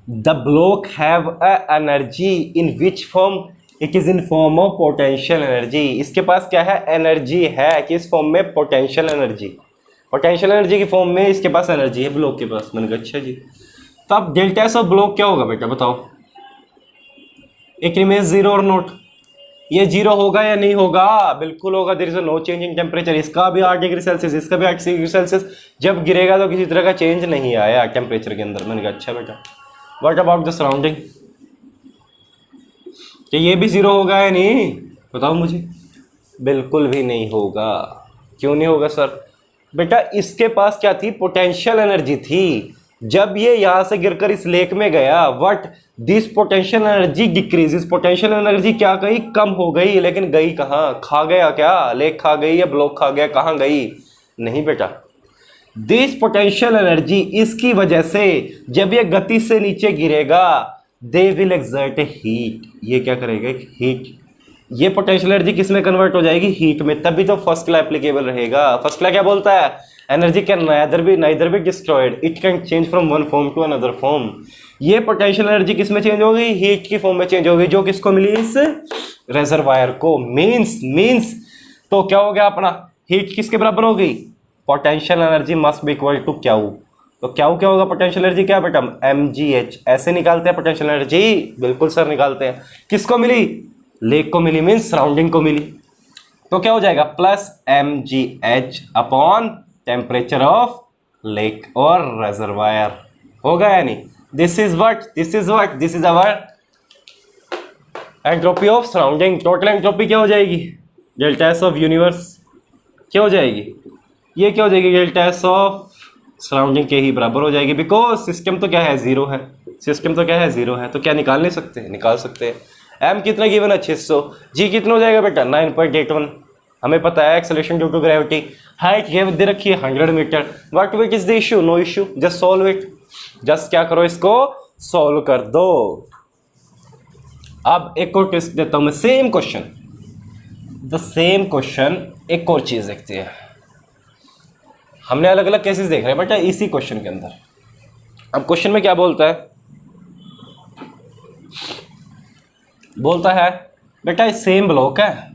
the block have a energy in which form, it is in form of potential energy. इसके पास क्या है, एनर्जी है, किस फॉर्म में, पोटेंशियल एनर्जी, पोटेंशियल एनर्जी की फॉर्म में इसके पास एनर्जी है ब्लॉक के पास। मैंने कहा अच्छा जी, तो अब डेल्टा एस ऑफ ब्लॉक क्या होगा बेटा बताओ, एक रिमेन्स 0 और नोट, ये 0 होगा या नहीं होगा, बिल्कुल होगा। There is no change in temperature, इसका भी 8 डिग्री सेल्सियस, इसका भी 8 डिग्री सेल्सियस, जब गिरेगा तो किसी तरह का चेंज नहीं आया टेम्परेचर के अंदर। मैंने कहा अच्छा बेटा, व्हाट अबाउट द सराउंडिंग, कि ये भी 0 होगा या नहीं बताओ मुझे, बिल्कुल भी नहीं होगा। क्यों नहीं होगा सर, बेटा इसके पास क्या थी, पोटेंशियल एनर्जी थी, जब ये यहां से गिरकर इस लेक में गया, what this potential energy decrease, इस पोटेंशियल एनर्जी क्या गई, कम हो गई, लेकिन गई कहाँ, खा गया क्या, लेक खा गई या ब्लॉक खा गया, कहाँ गई, नहीं बेटा। दिस पोटेंशियल एनर्जी, इसकी वजह से जब ये गति से नीचे गिरेगा, they will exert A heat, ये क्या करेगा, हीट, ये पोटेंशियल एनर्जी किस में कन्वर्ट हो जाएगी, हीट में, तभी तो फर्स्ट लॉ एप्लीकेबल रहेगा। फर्स्ट लॉ क्या बोलता है, energy can neither be destroyed, it can change from one form to another form. ये पोटेंशियल एनर्जी किस में चेंज होगी, हीट की फॉर्म में चेंज होगी, जो किसको मिली, इस रेजरवायर को। मींस तो क्या हो गया अपना, हीट किसके बराबर होगी, potential energy must be equal to Q. तो क्यू क्या होगा, पोटेंशियल एनर्जी क्या बेटा, mgh। ऐसे निकालते हैं पोटेंशियल एनर्जी, बिल्कुल सर निकालते हैं। किसको मिली, लेक को मिली, मीन्स सराउंडिंग को मिली। तो क्या हो जाएगा, plus mgh upon temperature of lake और रेजरवायर, होगा या नहीं। This is our entropy of surrounding. Total entropy क्या हो जाएगी, डेल्टा एस ऑफ यूनिवर्स क्या हो जाएगी, ये क्या हो जाएगी, डेल्टा एस ऑफ सराउंडिंग के ही बराबर हो जाएगी, बिकॉज सिस्टम तो क्या है, जीरो है, सिस्टम तो क्या है, जीरो है। तो क्या निकाल नहीं सकते, निकाल सकते हैं। एम कितना गिवन है, 600, जी कितना हो जाएगा बेटा, 9.81। हमें पता है acceleration due to gravity, height ये दे रखी है 100 metre. What which is the issue, no issue, just solve it, just क्या करो, इसको सॉल्व कर दो। अब एक और टेस्ट देता हूं मैं, same question, the same question, एक और चीज देखते हैं। हमने अलग अलग केसेस देख रहे हैं बेटा इसी क्वेश्चन के अंदर। अब क्वेश्चन में क्या बोलता है, बोलता है बेटा सेम ब्लॉक है,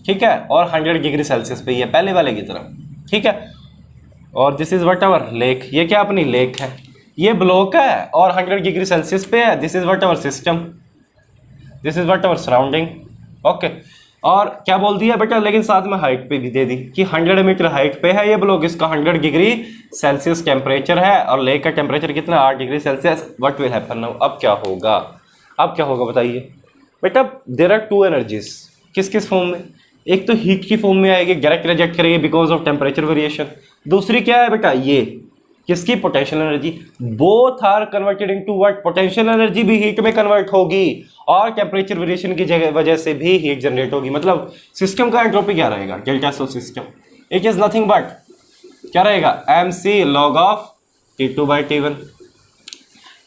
ठीक है, और 100 डिग्री सेल्सियस पे ही है, पहले वाले की तरह, ठीक है, और this is what our lake, ये क्या अपनी लेक है, ये ब्लॉक है और 100 डिग्री सेल्सियस पे है। This is what our system, this is what our surrounding, okay. और क्या बोल दिया बेटा, लेकिन साथ में हाइट पे भी दे दी कि 100 मीटर हाइट पे है ये ब्लॉक, इसका 100 डिग्री सेल्सियस टेम्परेचर है और लेक का टेम्परेचर कितना, 8 degree Celsius. What will happen now, अब क्या होगा, अब क्या होगा बताइए बेटा। देयर आर टू एनर्जीज, किस किस फॉर्म में, एक तो हीट की फॉर्म में आएगी, डायरेक्ट रिजेक्ट करेगी बिकॉज ऑफ टेम्परेचर वेरिएशन। दूसरी क्या है बेटा, ये किसकी, potential energy. Both are converted into what, potential energy भी हीट में कन्वर्ट होगी और टेम्परेचर वेरिएशन की वजह से भी हीट जनरेट होगी। मतलब सिस्टम का एंट्रोपी क्या रहेगा, delta S of system, it is nothing but क्या रहेगा, mc log of T2/T1।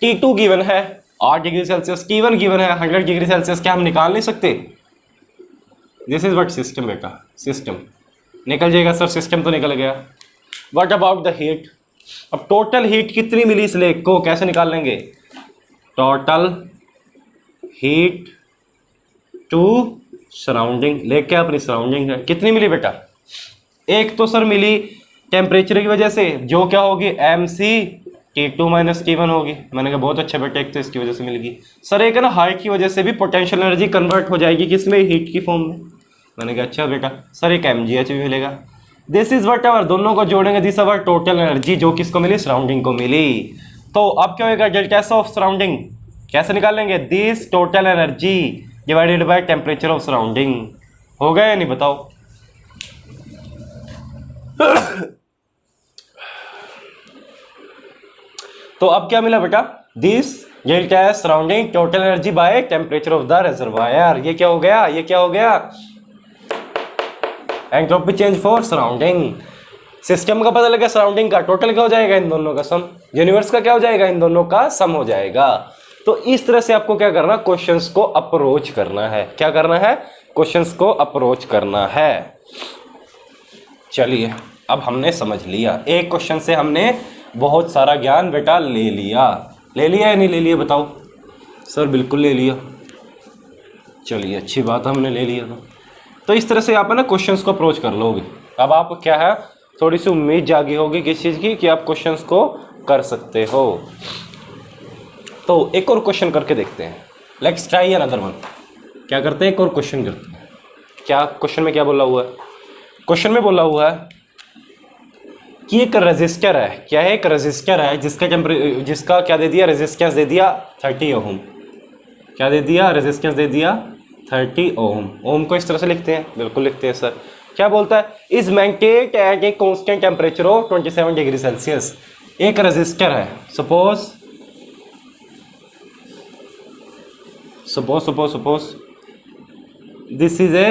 T2 given है 8 डिग्री सेल्सियस, T1 गिवन है 100 डिग्री सेल्सियस, क्या हम निकाल नहीं सकते। दिस इज व्हाट सिस्टम बेटा, सिस्टम निकल जाएगा सर, सिस्टम तो निकल गया। व्हाट अबाउट द हीट, अब टोटल हीट कितनी मिली इस लेक को, कैसे निकाल लेंगे, total heat to surrounding, lake क्या अपनी सराउंडिंग है, कितनी मिली बेटा, एक तो सर मिली टेम्परेचर की वजह से, जो क्या होगी mc T2 - T1 होगी। मैंने कहा बहुत अच्छा बेटा, एक तो इसकी वजह से मिल गई। सर एक है ना हाइट की वजह से भी पोटेंशियल एनर्जी कन्वर्ट हो जाएगी किसमें, हीट की फॉर्म में। मैंने कहा अच्छा बेटा, सर एक mgh भी मिलेगा। दिस इज व्हाट आवर, दोनों को जोड़ेंगे, दिस आवर टोटल एनर्जी, जो किसको मिली, सराउंडिंग को मिली। तो अब क्या होगा, डेल्टा एस ऑफ सराउंडिंग कैसे निकालेंगे, this total energy divided by temperature of surrounding, होगा या नहीं बताओ। तो अब क्या मिला बेटा, this delta S surrounding total energy by temperature of the reservoir. ये क्या हो गया, ये क्या हो गया, entropy change for surrounding. System का पता लगा, सराउंडिंग का टोटल क्या हो जाएगा, इन दोनों का सम, यूनिवर्स का क्या हो जाएगा, इन दोनों का सम हो जाएगा। तो इस तरह से आपको क्या करना, क्वेश्चंस को अप्रोच करना है, क्या करना है, क्वेश्चंस को अप्रोच करना है। चलिए अब हमने समझ लिया, एक क्वेश्चन से हमने बहुत सारा ज्ञान बेटा ले लिया, ले लिया या नहीं ले लिया बताओ। सर बिल्कुल ले लिया, चलिए अच्छी बात, हमने ले लिया। तो इस तरह से आप है ना क्वेश्चंस को अप्रोच कर लोगे। अब आप क्या है, थोड़ी सी उम्मीद जागी होगी किस चीज़ की, कि आप क्वेश्चंस को कर सकते हो। तो एक और क्वेश्चन करके देखते हैं, लेट्स ट्राई अनदर वन। क्या करते हैं, एक और क्वेश्चन करते हैं। क्या क्वेश्चन में क्या बोला हुआ है, क्वेश्चन में बोला हुआ है कि एक रजिस्टर है, क्या है, एक रजिस्टर है जिसका क्या दे दिया, रेजिस्टेंस दे दिया 30 ओम। क्या दे दिया, रेजिस्टेंस दे दिया 30 ओम। ओम को इस तरह से लिखते हैं, बिल्कुल लिखते हैं सर। क्या बोलता है, is maintained eight a constant temperature of 27 degree Celsius. एक रजिस्टर है, suppose this is A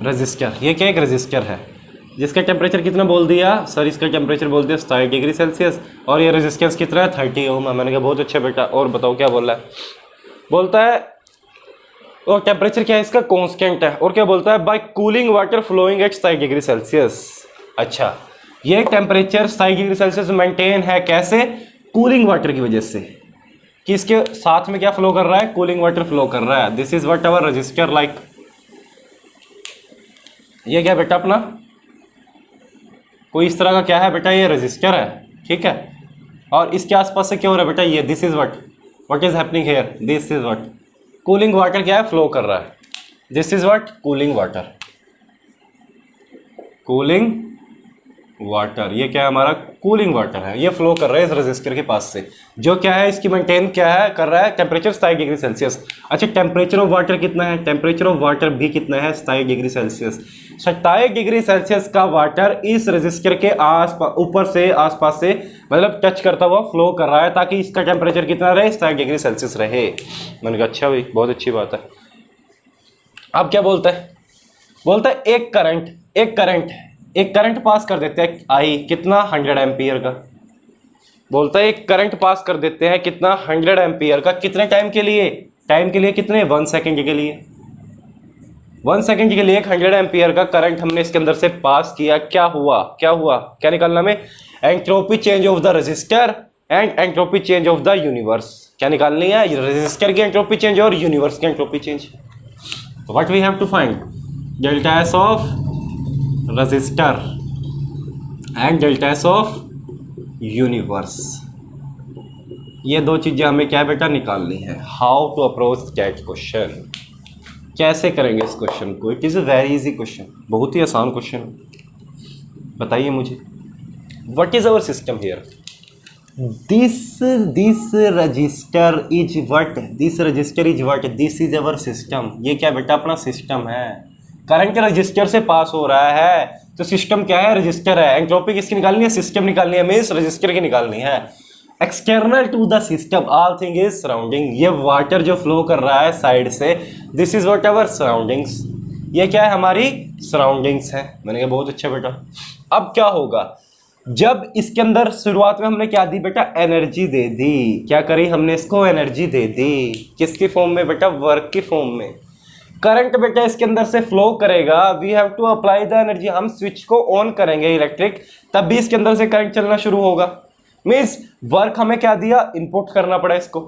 register. ये क्या एक रजिस्टर है जिसका टेम्परेचर कितना बोल दिया सर, इसका टेम्परेचर बोल दिया 27 डिग्री सेल्सियस और ये रेजिस्टेंस कितना है 30 ओम है। मैंने कहा बहुत अच्छा बेटा, और बताओ क्या बोल रहा है। बोलता है और टेम्परेचर क्या है इसका कांस्टेंट है, और क्या बोलता है by cooling water flowing at 27 degree Celsius. अच्छा, ये टेम्परेचर 27 डिग्री सेल्सियस मेंटेन है कैसे, कूलिंग वाटर की वजह से, कि इसके साथ में क्या फ्लो कर रहा है, कूलिंग वाटर फ्लो कर रहा है। This is what our register like. ये क्या बेटा अपना कोई इस तरह का क्या है बेटा, ये रजिस्टर है, ठीक है। और इसके आसपास से क्या हो रहा है बेटा, ये this is what is happening here, this is what cooling water क्या है, फ्लो कर रहा है। This is what cooling water, cooling water, ये क्या है हमारा कूलिंग वाटर है, ये फ्लो कर रहा है इस रजिस्टर के पास से, जो क्या है इसकी मेंटेन क्या है कर रहा है टेम्परेचर 27 डिग्री सेल्सियस। अच्छा, टेम्परेचर ऑफ वाटर कितना है, टेम्परेचर ऑफ वाटर भी कितना है 27 डिग्री सेल्सियस। 27 डिग्री सेल्सियस का वाटर इस रजिस्टर के आसपास ऊपर से आसपास से मतलब टच करता हुआ फ्लो कर रहा है, ताकि इसका टेम्परेचर कितना रहे 27 डिग्री सेल्सियस रहे। मैंने कहा अच्छा भाई बहुत अच्छी बात है। अब क्या बोलता है, बोलता है एक करंट पास कर देते हैं आई कितना 100 एम्पियर का। बोलता है एक करंट पास कर देते हैं कितना 100 एम्पियर का, कितने टाइम के लिए, कितने 1 सेकंड के लिए, 1 सेकंड के लिए एक 100 एम्पियर का करंट हमने इसके अंदर से पास किया। क्या हुआ क्या निकालना में, entropy change of the register and entropy change of the universe. क्या निकालनी है, रजिस्टर की एंट्रोपी चेंज और यूनिवर्स की entropy change. What we have to find, delta S of register and delta S of universe. ये दो चीजें हमें क्या बेटा निकालनी है। How to approach that question, कैसे करेंगे इस क्वेश्चन को। It is a very easy question, बहुत ही आसान क्वेश्चन। बताइए मुझे, what is our system here, this register is what, this register is what, this is our system. ये क्या बेटा अपना सिस्टम है, करंट रजिस्टर से पास हो रहा है तो सिस्टम क्या है, रजिस्टर है। एंट्रोपी किसकी निकालनी है, सिस्टम निकालनी है, मीन्स रजिस्टर की निकालनी है। External to the system all thing is surrounding, ये वाटर जो फ्लो कर रहा है साइड से, this is what our surroundings. ये क्या है हमारी सराउंडिंग्स है। मैंने कहा बहुत अच्छा बेटा। अब क्या होगा, जब इसके अंदर शुरुआत में हमने क्या दी बेटा, एनर्जी दे दी। क्या करी हमने, इसको एनर्जी दे दी, किसकी फॉर्म में बेटा, वर्क की फॉर्म में। करंट बेटा इसके अंदर से फ्लो करेगा, we have to apply the energy. हम स्विच को ऑन करेंगे इलेक्ट्रिक, तब भी इसके अंदर से करंट चलना शुरू होगा। मीन्स वर्क हमें क्या दिया, इनपुट करना पड़ा इसको।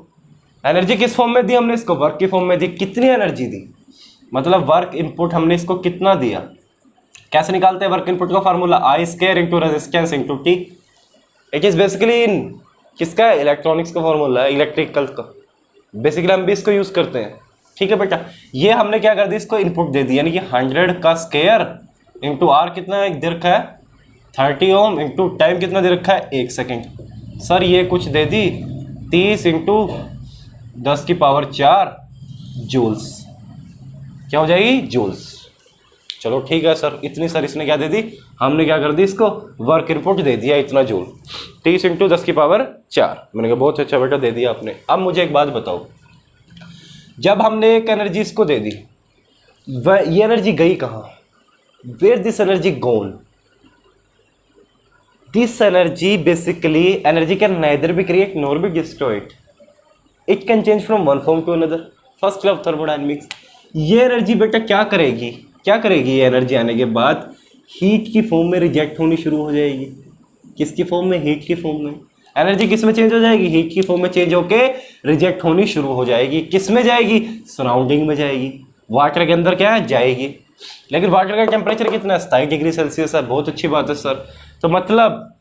एनर्जी किस फॉर्म में दी हमने, इसको वर्क की फॉर्म में दी। कितनी एनर्जी दी, मतलब वर्क इनपुट हमने इसको कितना दिया। कैसे निकालते हैं वर्क इनपुट का formula, I square into resistance into T. It is basically in किसका, इलेक्ट्रॉनिक्स का फार्मूला है, इलेक्ट्रिकल का। बेसिकली हम भी इसको यूज करते हैं, ठीक है बेटा। ये हमने क्या कर दी, इसको इनपुट दे दी, यानी कि 100 का स्क्वायर इंटू आर कितना दे रखा है 30 ओम इंटू टाइम कितना दे रखा है 1 सेकेंड। सर ये कुछ दे दी 30 इंटू 10 की पावर 4 जूल्स, क्या हो जाएगी जूल्स। चलो ठीक है सर, इतनी सर इसने क्या दे दी, हमने क्या कर दी, इसको वर्क इनपुट दे दिया इतना जूल, 30 इंटू 10 की पावर 4। मैंने कहा बहुत अच्छा बेटा दे दिया आपने। अब मुझे एक बात बताओ, जब हमने एक एनर्जी इसको दे दी, ये एनर्जी गई कहाँ, where this energy gone. This energy basically, energy can neither be create nor be destroyed, it can change from one form to another, first law of thermodynamics. ये एनर्जी बेटा क्या करेगी, ये एनर्जी आने के बाद हीट की फॉर्म में रिजेक्ट होनी शुरू हो जाएगी। किसकी फॉर्म में, हीट की फॉर्म में। एनर्जी किस में चेंज हो जाएगी, हीट की फॉर्म में चेंज होके रिजेक्ट होनी शुरू हो जाएगी। किस में जाएगी, सराउंडिंग में जाएगी, वाटर के अंदर क्या है जाएगी। लेकिन वाटर का टेम्परेचर कितना है 27 डिग्री सेल्सियस है। बहुत अच्छी बात है सर। तो मतलब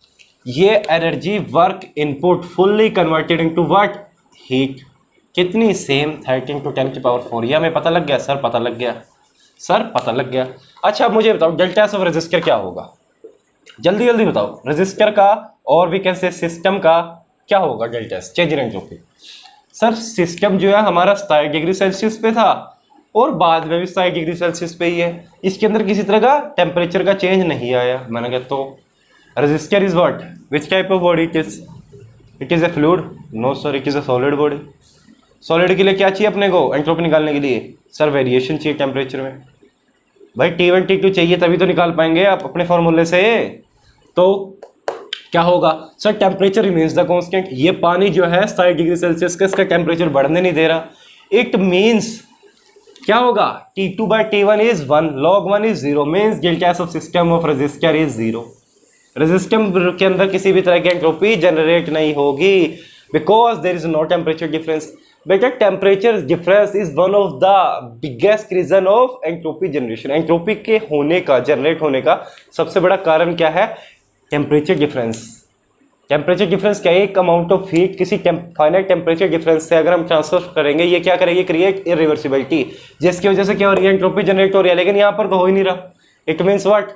ये energy work input fully converted into what, heat. कितनी, सेम 30 × 10 की पावर 4। ये हमें पता लग गया सर, पता लग गया सर, पता लग गया। अच्छा मुझे बताओ डेल्टा एस ऑफ रेजिस्टर क्या होगा, जल्दी जल्दी बताओ। रेजिस्टर का और भी कैसे सिस्टम का क्या होगा delta S, change in entropy. Sir system जो है हमारा 27 डिग्री सेल्सियस पे था और बाद में भी 27 डिग्री सेल्सियस पे ही है। इसके अंदर किसी तरह का टेम्परेचर का चेंज नहीं आया। मैंने कहा तो Resistor is what? Which type of body it is? It is a fluid? No sir, it is a solid body. Solid के लिए क्या चाहिए अपने को एंट्रोपी निकालने के लिए? सर वेरिएशन चाहिए टेम्परेचर में। भाई T1 T2 चाहिए तभी तो निकाल पाएंगे आप अपने फॉर्मूले से। तो क्या होगा sir? Temperature remains the constant. ये पानी जो है 60 डिग्री सेल्सियस का, इसका टेम्परेचर बढ़ने नहीं दे रहा। इट मीन्स क्या होगा? T2 by T1 is 1, log 1 is 0, means delta S of system of register is 0। Register के अंदर किसी भी तरह की एंट्रोपी जनरेट नहीं होगी because there is no temperature difference. बेटा temperature difference is one of the biggest reason of entropy generation. Entropy के होने का, जनरेट होने का सबसे बड़ा कारण क्या है? Temperature difference. टेम्परेचर डिफरेंस क्या है? एक अमाउंट ऑफ हीट किसी फाइनाइट टेम्परेचर डिफरेंस से अगर हम ट्रांसफर करेंगे, ये क्या करेगी? क्रिएट इरिवर्सिबिलिटी, जिसकी वजह से क्या हो रही है? एंट्रोपी जनरेट हो रही है। लेकिन यहाँ पर तो हो ही नहीं रहा। It means what?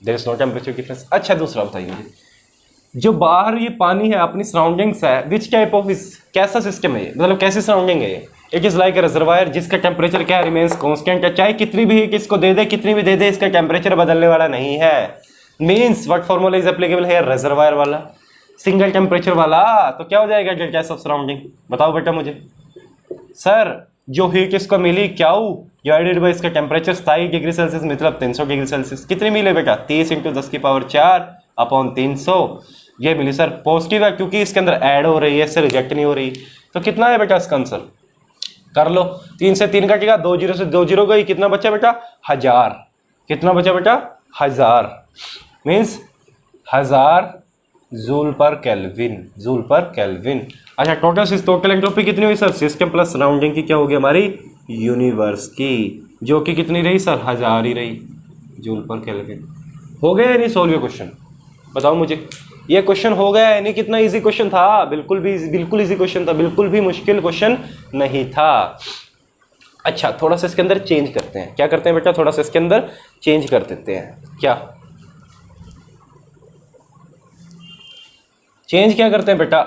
There is no temperature difference. अच्छा दूसरा बताइए मुझे, जो बाहर ये पानी है अपनी सराउंडिंग्स है, विच टाइप ऑफ कैसा सिस्टम है ये? मतलब कैसी सराउंडिंग है ये? It is like A reservoir जिसका टेम्परेचर क्या रिमेन्स कांस्टेंट है। चाहे कितनी भी हीट इसको दे दे, कितनी भी दे दे, इसका टेम्परेचर बदलने वाला नहीं है। Means what formula is applicable है? रिजर्वायर वाला, सिंगल टेम्परेचर वाला। तो क्या हो जाएगा डेल्टा एस ऑफ सराउंडिंग? बताओ बेटा मुझे। सर जो हीट इसको मिली क्या डिवाइडेड बाई इसका टेम्परेचर 27 डिग्री सेल्सियस, मतलब 300 डिग्री सेल्सियस। कितनी मिले बेटा? 30 × 10⁴ अपॉन 300 ये मिली। सर पॉजिटिव है क्योंकि इसके अंदर ऐड हो रही है, इससे रिजेक्ट नहीं हो रही। तो कितना है बेटा इसका आंसर? कर लो। 3 से 3 कटेगा, 2 0 से 2 0 गई। कितना बचा बेटा? 1000। कितना बचा बेटा? 1000 means 1000 joule per kelvin. Joule per kelvin. अच्छा टोटल एंट्रोपी कितनी हुई सर? सिस्टम प्लस सराउंडिंग की क्या होगी हमारी? यूनिवर्स की, जो कि कितनी रही सर? 1000 ही रही जूल पर केल्विन। हो गया या नहीं सॉल्व ये क्वेश्चन? बताओ मुझे, ये क्वेश्चन हो गया यानी कितना इजी क्वेश्चन था? बिल्कुल इजी क्वेश्चन था, बिल्कुल भी मुश्किल क्वेश्चन नहीं था। अच्छा थोड़ा सा इसके अंदर चेंज करते हैं। क्या करते हैं बेटा? थोड़ा सा इसके अंदर चेंज कर देते हैं। क्या चेंज क्या करते हैं बेटा?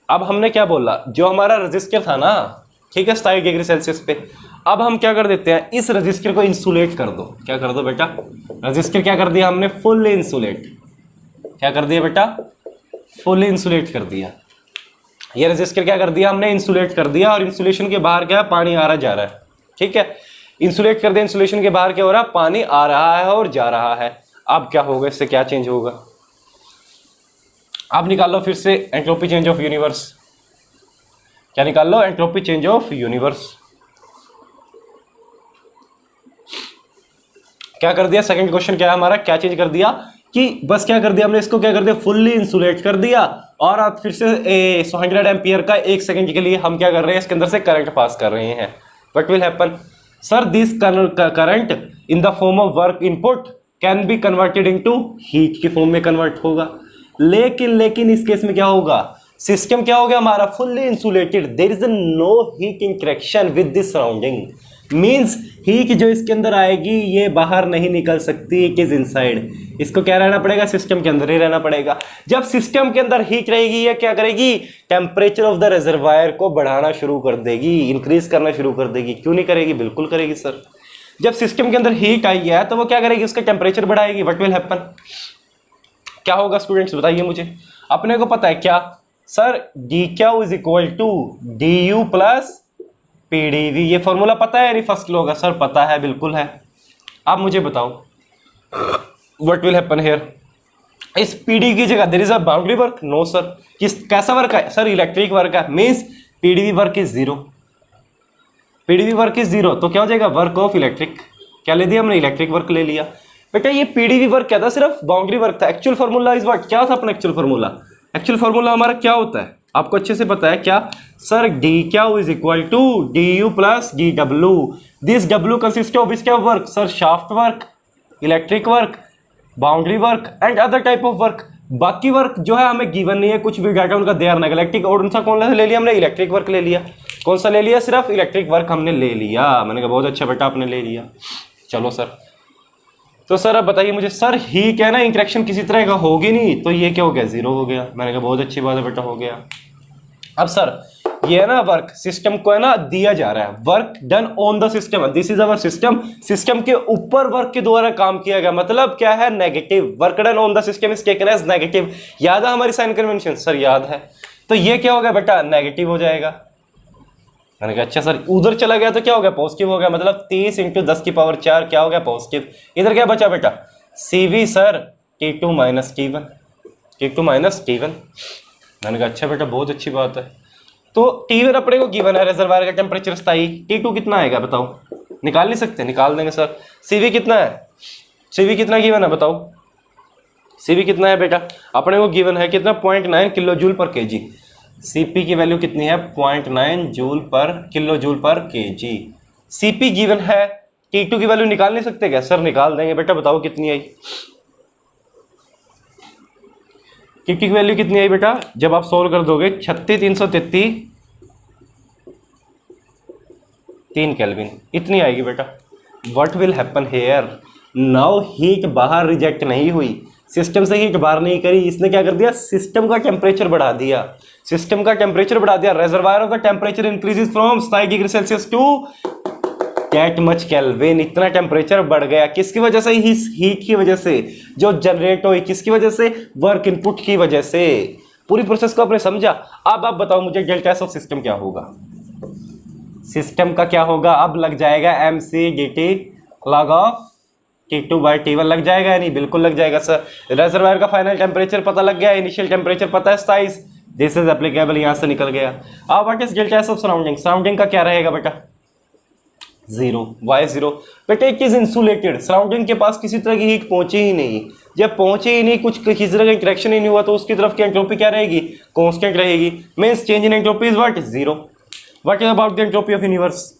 अब हमने क्या बोला, जो हमारा रजिस्टर था ना, ठीक है 27 डिग्री सेल्सियस पे, अब हम क्या कर देते हैं? इस रजिस्टर को इंसुलेट कर दो। क्या कर दो बेटा? रजिस्टर क्या कर दिया हमने? Full insulate. क्या कर दिया बेटा? फुल इंसुलेट कर दिया। ये रजिस्टर क्या कर दिया हमने? इंसुलेट कर दिया। और इंसुलेशन के बाहर क्या है? पानी आ रहा जा रहा है। ठीक है, इंसुलेट कर दिया। इंसुलेशन के बाहर क्या हो रहा है? पानी आ रहा है और जा रहा है। अब क्या होगा? इससे क्या चेंज होगा? आप निकाल लो फिर से एंट्रोपी चेंज ऑफ यूनिवर्स। क्या निकाल लो? Entropy change of universe. क्या कर दिया? सेकंड क्वेश्चन क्या है हमारा? क्या चेंज कर दिया कि बस क्या कर दिया हमने? इसको क्या कर दिया? फुल्ली इंसुलेट कर दिया। और आप फिर से 100 एम्पियर का 1 सेकंड के लिए हम क्या कर रहे हैं? इसके अंदर से करंट पास कर रहे हैं। What will happen sir? This current in the form of work input can be converted into heat की फॉर्म में कन्वर्ट होगा। लेकिन इस केस में क्या होगा? सिस्टम क्या हो गया हमारा? Fully insulated. There is no heat interaction with the surrounding. Means heat जो इसके अंदर आएगी ये बाहर नहीं निकल सकती। It is inside. इसको क्या रहना पड़ेगा? सिस्टम के अंदर ही रहना पड़ेगा। जब सिस्टम के अंदर हीट रहेगी ये क्या करेगी? टेम्परेचर ऑफ द रिजर्वायर को बढ़ाना शुरू कर देगी, इंक्रीज करना शुरू कर देगी। क्यों नहीं करेगी? बिल्कुल करेगी सर। जब सिस्टम के अंदर हीट आई है तो वो क्या करेगी? उसका टेम्परेचर बढ़ाएगी। What will happen? क्या होगा स्टूडेंट्स बताइए मुझे। अपने को पता है क्या sir? dq is equal to du plus pdv। ये फॉर्मूला पता है नहीं फर्स्ट लॉ का? सर पता है, बिल्कुल है। आप मुझे बताओ व्हाट विल हैपन हियर? इस pd की जगह there is a boundary work. No sir. कैसा वर्क है सर? इलेक्ट्रिक वर्क है। Means pdv work is 0। pdv work is 0 तो क्या हो जाएगा? Work of electric. क्या ले दिया हमने? इलेक्ट्रिक वर्क ले लिया। बेटा ये पीडीवी वर्क क्या था? सिर्फ बाउंड्री वर्क था। Actual formula is what? क्या था अपना एक्चुअल फार्मूला? एक्चुअल फार्मूला हमारा क्या होता है? आपको अच्छे से पता है क्या sir? D Q is equal to D U plus D W. This W consist of इसका work sir? Shaft work, electric work, boundary work and other type of work. बाकी वर्क जो है हमें गिवन नहीं है, कुछ भी डाटा उनका दे आर नेगलेक्टिंग। और उनसा कौन सा ले लिया हमने? इलेक्ट्रिक वर्क ले लिया। कौन सा ले लिया? सिर्फ इलेक्ट्रिक वर्क हमने ले लिया। मैंने कहा बहुत अच्छा बेटा आपने ले लिया। चलो सर। तो सर अब बताइए मुझे सर, ही क्या ना इंटरेक्शन किसी तरह का होगी नहीं तो ये क्या हो गया? 0 हो गया। मैंने कहा बहुत अच्छी बात है बेटा, हो गया। अब सर ये है ना वर्क, सिस्टम को है ना दिया जा रहा है, work done on the system, this is our system, system के ऊपर वर्क के द्वारा काम किया गया, मतलब क्या है negative, work done on the system is taken as negative. याद है हमारी साइन कन्वेंशन? सर याद है। तो ये क्या हो गया बेटा? नेगेटिव हो जाएगा। मैंने कहा अच्छा सर, उधर चला गया तो क्या हो गया? पॉजिटिव हो गया, मतलब 30 × 10⁴ क्या हो गया? पॉजिटिव। इधर क्या बचा बेटा? CV sir T2 - T1, T2 - T1। मैंने कहा अच्छा बेटा, बहुत अच्छी बात है। तो T1 अपने को गिवन है, रिजर्वायर का टेम्परेचर स्थायी। T2 कितना आएगा बताओ? निकाल नहीं सकते? निकाल देंगे सर। CV कितना है? CV कितना गिवन है बताओ? CV कितना है बेटा? अपने को गिवन है कितना? 0.9 kJ/kg। CP की वैल्यू कितनी है? 0.9 kJ/kg। CP गिवन है, T2 की वैल्यू निकाल नहीं सकते क्या? सर निकाल देंगे बेटा, बताओ कितनी आई? T2 की वैल्यू कितनी आई बेटा? जब आप सोल्व कर दोगे 36,333 3 केल्विन, इतनी आएगी बेटा। What will happen here? Now heat बाहर रिजेक्ट नहीं हुई, सिस्टम से हीट बाहर नहीं करी, इसने क्या कर दिया? सिस्टम का टेम्परेचर बढ़ा दिया, सिस्टम का टेम्परेचर बढ़ा दिया। Reservoir of the temperature increases from 60°C to that much kelvin. इतना टेम्परेचर बढ़ गया किसकी वजह से? इस हीट की वजह से जो जनरेट हुई। किसकी वजह से? वर्क इनपुट की वजह से। पूरी प्रोसेस को आपने समझा? अब आप बताओ मुझे डेल्टा एस ऑफ सिस्टम क्या होगा? सिस्टम का क्या होगा? अब लग जाएगा mc/dt log ऑफ T2/T1 लग जाएगा या नहीं? बिल्कुल लग जाएगा सर। रिजर्वायर का फाइनल टेम्परेचर पता लग गया, इनिशियल टेम्परेचर पता है 27, दिस इज एप्लीकेबल, यहां से निकल गया। अब what is delta S of surrounding? Surrounding का क्या रहेगा बेटा? 0। वाई 0? बेटा इट इज इंसुलेटेड, सराउंडिंग के पास किसी तरह की हीट पहुंची ही नहीं। जब पहुंचे ही नहीं, कुछ किसी तरह का इंटरेक्शन ही नहीं हुआ, तो उसकी तरफ की एंट्रोपी क्या रहेगी? कांस्टेंट रहेगी। Means change in entropy is what? 0। What is about the entropy of universe?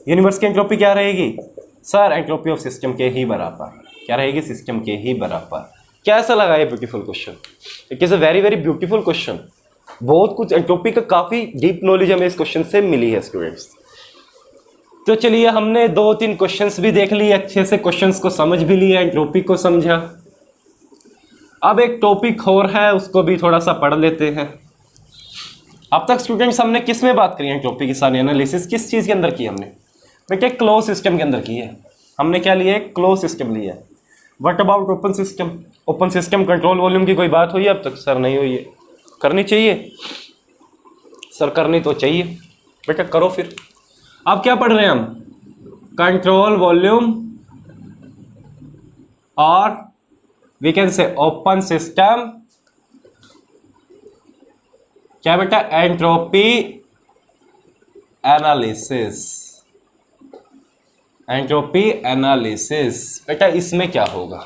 Universe की एंट्रोपी क्या रहेगी? सर एंट्रोपी ऑफ सिस्टम के ही बराबर। क्या रहेगी? सिस्टम के ही बराबर। कैसा लगा ये beautiful question? It is a very very beautiful question. बहुत कुछ एंट्रोपी का काफी डीप नॉलेज हमें इस क्वेश्चन से मिली है स्टूडेंट्स। तो चलिए, हमने 2-3 क्वेश्चंस भी देख लिए, अच्छे से क्वेश्चंस को समझ भी लिया, एंट्रोपी को समझा। अब एक टॉपिक और है, उसको भी थोड़ा सा पढ़ लेते हैं। अब तक स्टूडेंट्स हमने किस में बात करी? एंट्रोपी की सारी एनालिसिस किस चीज के अंदर की हमने? बेटे क्लोज सिस्टम के अंदर की है। हमने क्या लिया है? क्लोज सिस्टम लिया है। What about open system? Open system control volume की कोई बात हुई है अब तक? सर नहीं हुई है। करनी चाहिए सर, करनी तो चाहिए बेटा, करो फिर। अब क्या पढ़ रहे हैं हम? कंट्रोल वॉल्यूम और we can say open system. क्या बेटा? Entropy analysis. एंट्रोपी एनालिसिस बेटा, इसमें क्या होगा?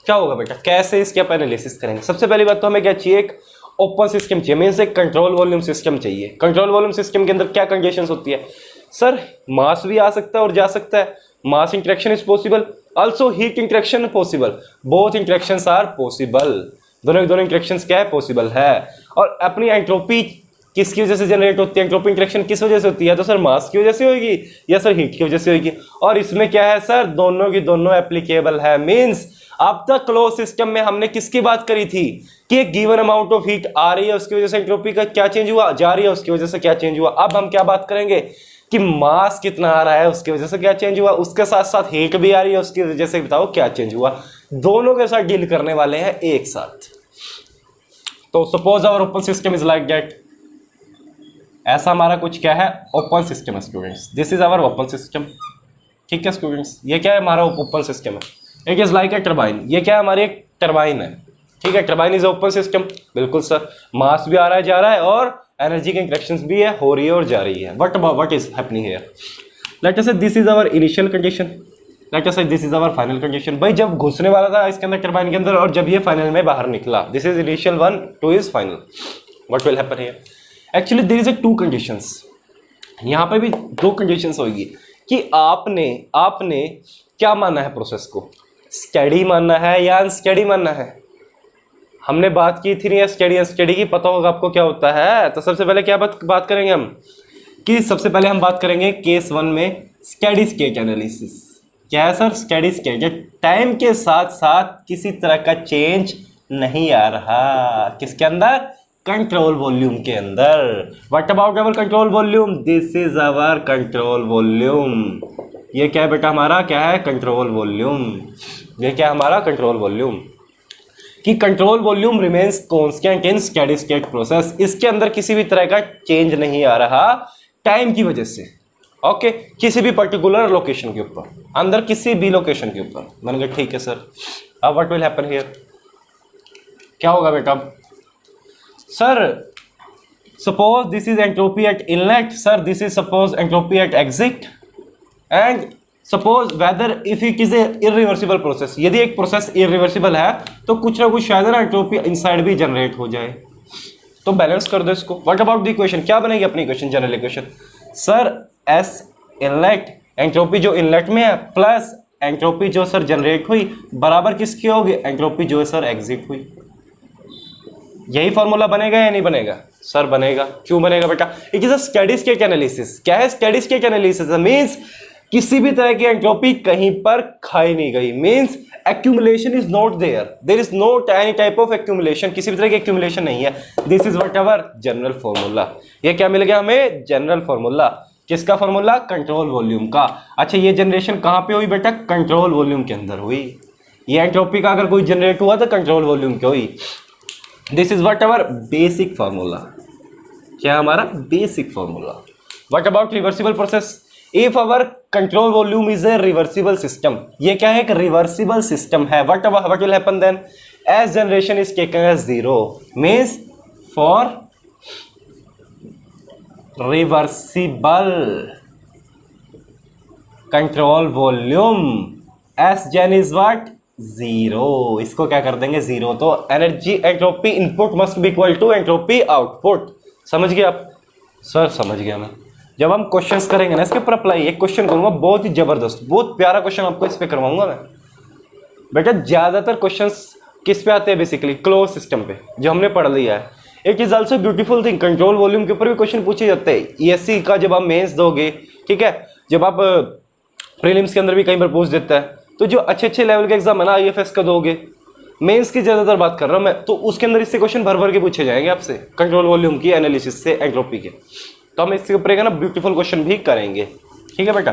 क्या होगा बेटा? कैसे इसकी आप एनालिसिस करेंगे? सबसे पहली बात तो हमें क्या चाहिए? एक ओपन सिस्टम चाहिए, मीन्स एक कंट्रोल वॉल्यूम सिस्टम चाहिए। कंट्रोल वॉल्यूम सिस्टम के अंदर क्या कंडीशंस होती है? सर मास भी आ सकता है और जा सकता है, mass interaction is possible, also heat interaction possible, both interactions are possible. दोनों इंटरेक्शंस क्या है? पॉसिबल है। और अपनी एंट्रोपी किसकी वजह से जनरेट होती है? एंट्रोपी इंटरेक्शन किस वजह से होती है? तो सर मास की वजह से होगी या सर हीट की वजह से होगी? और इसमें क्या है सर? दोनों की दोनों एप्लीकेबल है। मींस अब तक क्लोज सिस्टम में हमने किसकी बात करी थी कि एक गिवन अमाउंट ऑफ हीट आ रही है, उसकी वजह से एंट्रोपी का क्या चेंज हुआ? जा रही है, उसकी वजह से क्या चेंज हुआ? अब हम क्या बात करेंगे कि मास कितना आ रहा है, उसकी वजह से क्या चेंज हुआ, उसके साथ साथ हीट भी आ रही है, उसकी वजह से बताओ क्या चेंज हुआ। दोनों के साथ डील करने वाले हैं एक साथ। तो suppose our open system is like that. ऐसा हमारा कुछ क्या है? ओपन सिस्टम है students. This is our open system. ठीक है स्टूडेंट्स, ये क्या है? हमारा ओपन सिस्टम है। It is like a turbine. ये क्या है? हमारी एक टरबाइन है। ठीक है, टरबाइन इज ओपन सिस्टम। बिल्कुल सर, मास भी आ रहा है, जा रहा है, और एनर्जी की इंटरेक्शंस भी है, हो रही है और जा रही है। What is happening here? Let us say this is our initial condition, let us say this is our final condition. भाई जब घुसने वाला था इसके अंदर टरबाइन के अंदर, और जब ये फाइनल में बाहर निकला, this is initial 1, 2 is final. What will happen here? Actually there is a 2 conditions. यहाँ पे भी 2 कंडीशंस होगी कि आपने क्या मानना है प्रोसेस को? स्टेडी मानना है या अनस्टेडी मानना है? हमने बात की थी नहीं स्टेडी अनस्टेडी की, पता होगा आपको क्या होता है। तो सबसे पहले क्या बात करेंगे हम कि सबसे पहले हम बात करेंगे केस 1 में स्टेडी स्टेट एनालिसिस। क्या है सर? Steady state. टाइम के साथ साथ किसी तरह का चेंज नहीं आ रहा। किसके अंदर? कंट्रोल वॉल्यूम के अंदर। What about our control volume? This is our control volume. ये क्या है बेटा हमारा, क्या है? Control volume. ये क्या है हमारा? Control volume. कि control volume remains constant in steady state process. इसके अंदर किसी भी तरह का चेंज नहीं आ रहा टाइम की वजह से। ओके, किसी भी पर्टिकुलर लोकेशन के ऊपर, अंदर किसी भी लोकेशन के ऊपर। मैंने कहा ठीक है सर। अब व्हाट विल हैपन हियर? क्या होगा बेटा? Sir suppose this is entropy at inlet, sir this is suppose entropy at exit, and suppose whether if it is a irreversible process. यदि एक प्रोसेस इरिवर्सिबल है तो कुछ ना कुछ शायद ना एंट्रोपी इनसाइड भी जनरेट हो जाए। तो बैलेंस कर दो इसको। What about the equation? क्या बनेगी अपनी equation, general equation? Sir S inlet, entropy जो इनलेट में है, प्लस एंट्रोपी जो सर जनरेट हुई बराबर किसकी होगी? एंट्रोपी जो है सर एग्जिट हुई। यही फॉर्मूला बनेगा या नहीं बनेगा? सर बनेगा। क्यों बनेगा बेटा? It is a steady state analysis. क्या है स्टेडी स्टेट एनालिसिस? मींस किसी भी तरह की एंट्रोपी कहीं पर खाई नहीं गई। Means accumulation is not there, there is no any type of accumulation, किसी भी तरह की accumulation नहीं है। this is what our general formula। ये क्या मिल गया हमें? General formula. किसका फॉर्मूला? कंट्रोल वॉल्यूम का। अच्छा, ये जनरेशन कहाँ पे हुई बेटा? कंट्रोल वॉल्यूम के अंदर हुई। ये एंट्रोपी का अगर कोई जनरेट हुआ तो कंट्रोल वॉल्यूम की हुई। This is what our basic formula. क्या हमारा basic formula? What about reversible process? If our control volume is a reversible system, ये क्या है? एक रिवर्सिबल सिस्टम है। What will happen then? S generation is taken as zero, means for reversible control volume S gen is what? Zero. इसको क्या कर देंगे? Zero. तो energy entropy input must be equal to entropy output. समझ गए आप? Sir समझ गया मैं। जब हम क्वेश्चंस करेंगे ना इसके ऊपर अप्लाई, एक क्वेश्चन करूंगा बहुत ही जबरदस्त, बहुत प्यारा क्वेश्चन आपको इस पे करवाऊंगा मैं। बेटा ज्यादातर क्वेश्चंस किस पे आते हैं? बेसिकली क्लोज सिस्टम पे, जो हमने पढ़ लिया है। It is also beautiful thing, control volume के ऊपर भी क्वेश्चन पूछे जाते हैं। ईएससी का जब आप मेंस दोगे, ठीक है, जब आप प्रीलिम्स के अंदर भी कई बार पूछ देता है, तो जो अच्छे अच्छे लेवल के एग्जाम है ना, आईएफएस का दोगे, मेंस की ज्यादातर बात कर रहा हूं मैं, तो उसके अंदर इससे क्वेश्चन भर भर के पूछे जाएंगे आपसे कंट्रोल वॉल्यूम की एनालिसिस से, एंट्रोपी के। तो हम इसके ऊपर ना ब्यूटीफुल क्वेश्चन भी करेंगे, ठीक है बेटा।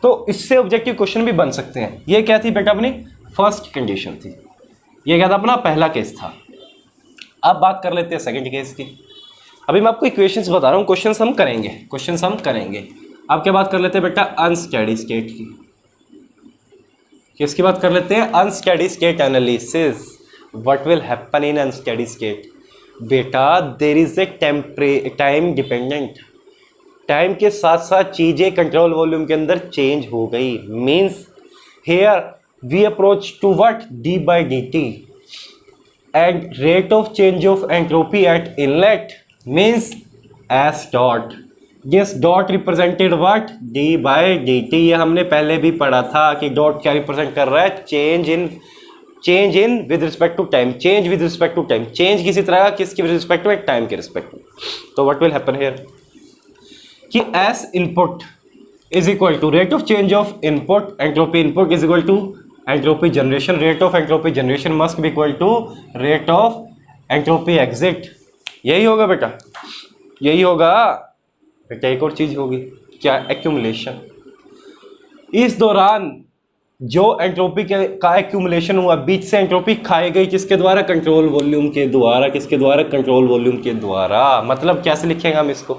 तो इससे ऑब्जेक्टिव क्वेश्चन भी बन सकते हैं। ये क्या थी बेटा? अपनी फर्स्ट कंडीशन थी। ये क्या था? अपना पहला केस था। अब बात कर लेते हैं सेकंड केस की। अभी मैं आपको इक्वेशंस बता रहा हूँ, क्वेश्चंस हम करेंगे। अब क्या बात कर लेते हैं बेटा? अनस्टेडी स्टेट की। किसकी बात कर लेते हैं? Unsteady state analysis. What will happen in unsteady state? बेटा there is a time dependent, time के साथ साथ चीजें कंट्रोल वॉल्यूम के अंदर चेंज हो गई। Means here we approach to what? D by D T, and rate of change of entropy at inlet means S dot. This dot represented what? D by D T. ये हमने पहले भी पढ़ा था कि डॉट क्या रिप्रेजेंट कर रहा है? Change in with respect to time, change with respect to time, change किसी तरह का, किसके रिस्पेक्ट में? टाइम के रिस्पेक्ट में। तो व्हाट विल हैपन हियर कि S input is equal to rate of change of input, entropy input is equal to entropy generation, rate of entropy generation must be equal to rate of entropy exit. यही होगा बेटा, यही होगा बेटा। एक और चीज होगी, क्या? एक्यूमुलेशन। इस दौरान जो एंट्रोपी का एक्यूमुलेशन हुआ, बीच से एंट्रोपी खाई गई किसके द्वारा? कंट्रोल वॉल्यूम के द्वारा। किसके द्वारा? कंट्रोल वॉल्यूम के द्वारा। मतलब कैसे लिखेंगे हम इसको?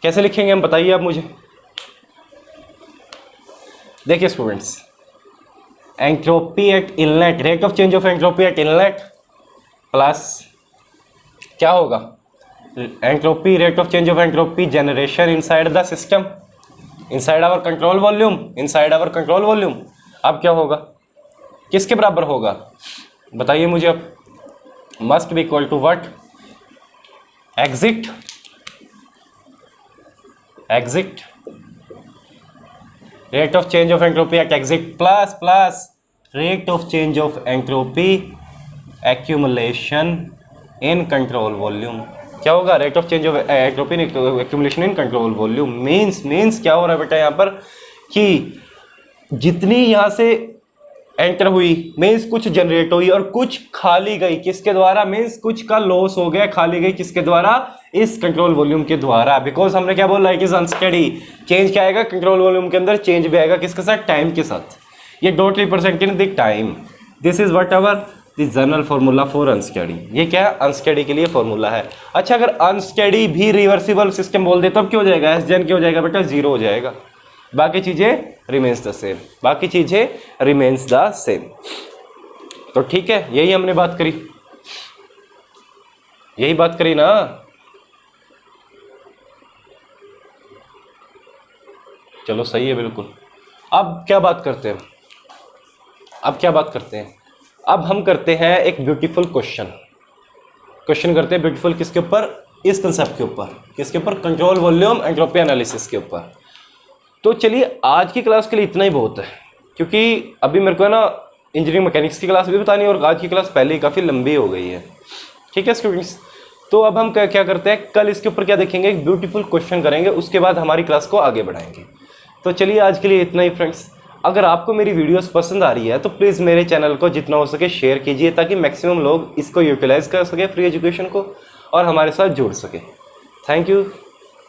कैसे लिखेंगे हम? बताइए आप मुझे। देखिए students, entropy at inlet, rate of change of entropy at inlet plus क्या होगा? Entropy, rate of change of entropy generation inside the system, inside our control volume, inside our control volume. अब क्या होगा? किसके बराबर होगा? बताइए मुझे अब। Must be equal to what? Exit rate of change of entropy at exit plus rate of change of entropy accumulation in control volume. क्या होगा? Rate of change of entropy accumulation in control volume. Means क्या हो रहा है बेटा यहाँ पर कि जितनी यहाँ से एंटर हुई मीन्स कुछ जनरेट हुई और कुछ खाली गई, किसके द्वारा? मीन्स कुछ का लॉस हो गया, खाली गई किसके द्वारा? इस कंट्रोल वॉल्यूम के द्वारा। बिकॉज हमने क्या बोला है कि अनस्टेडी, चेंज क्या आएगा कंट्रोल वॉल्यूम के अंदर? चेंज भी आएगा किसके साथ? टाइम के साथ। ये don't represent in the time, this is what ever the general formula for unsteady. ये क्या है? अनस्टेडी के लिए फॉर्मूला है। अच्छा, अगर अनस्टेडी भी रिवर्सिबल सिस्टम बोल दे तब क्या हो जाएगा? एस जेन क्या हो जाएगा बेटा? जीरो हो जाएगा। बाकी चीजें रिमेन्स द सेम, बाकी चीजें रिमेन्स द सेम। तो ठीक है, यही हमने बात करी, यही बात करी ना। चलो सही है बिल्कुल। अब क्या बात करते हैं? अब क्या बात करते हैं? अब हम करते हैं एक ब्यूटीफुल क्वेश्चन करते हैं ब्यूटीफुल किसके ऊपर? इस कंसेप्ट के ऊपर। किसके ऊपर? कंट्रोल वॉल्यूम एंट्रोपी एनालिसिस के ऊपर। तो चलिए आज की क्लास के लिए इतना ही बहुत है, क्योंकि अभी मेरे को है ना इंजीनियरिंग मैकेनिक्स की क्लास भी बतानी है और आज की क्लास पहले ही काफ़ी लंबी हो गई है। ठीक है स्टूडेंट्स, तो अब हम क्या करते हैं, कल इसके ऊपर क्या देखेंगे? एक ब्यूटीफुल क्वेश्चन करेंगे, उसके बाद हमारी क्लास को आगे बढ़ाएंगे। तो चलिए आज के लिए इतना ही फ्रेंड्स। अगर आपको मेरी वीडियोस पसंद आ रही है तो प्लीज़ मेरे चैनल को जितना हो सके शेयर कीजिए, ताकि मैक्सिमम लोग इसको यूटिलाइज कर सके फ्री एजुकेशन को और हमारे साथ जुड़ सके। Thank you.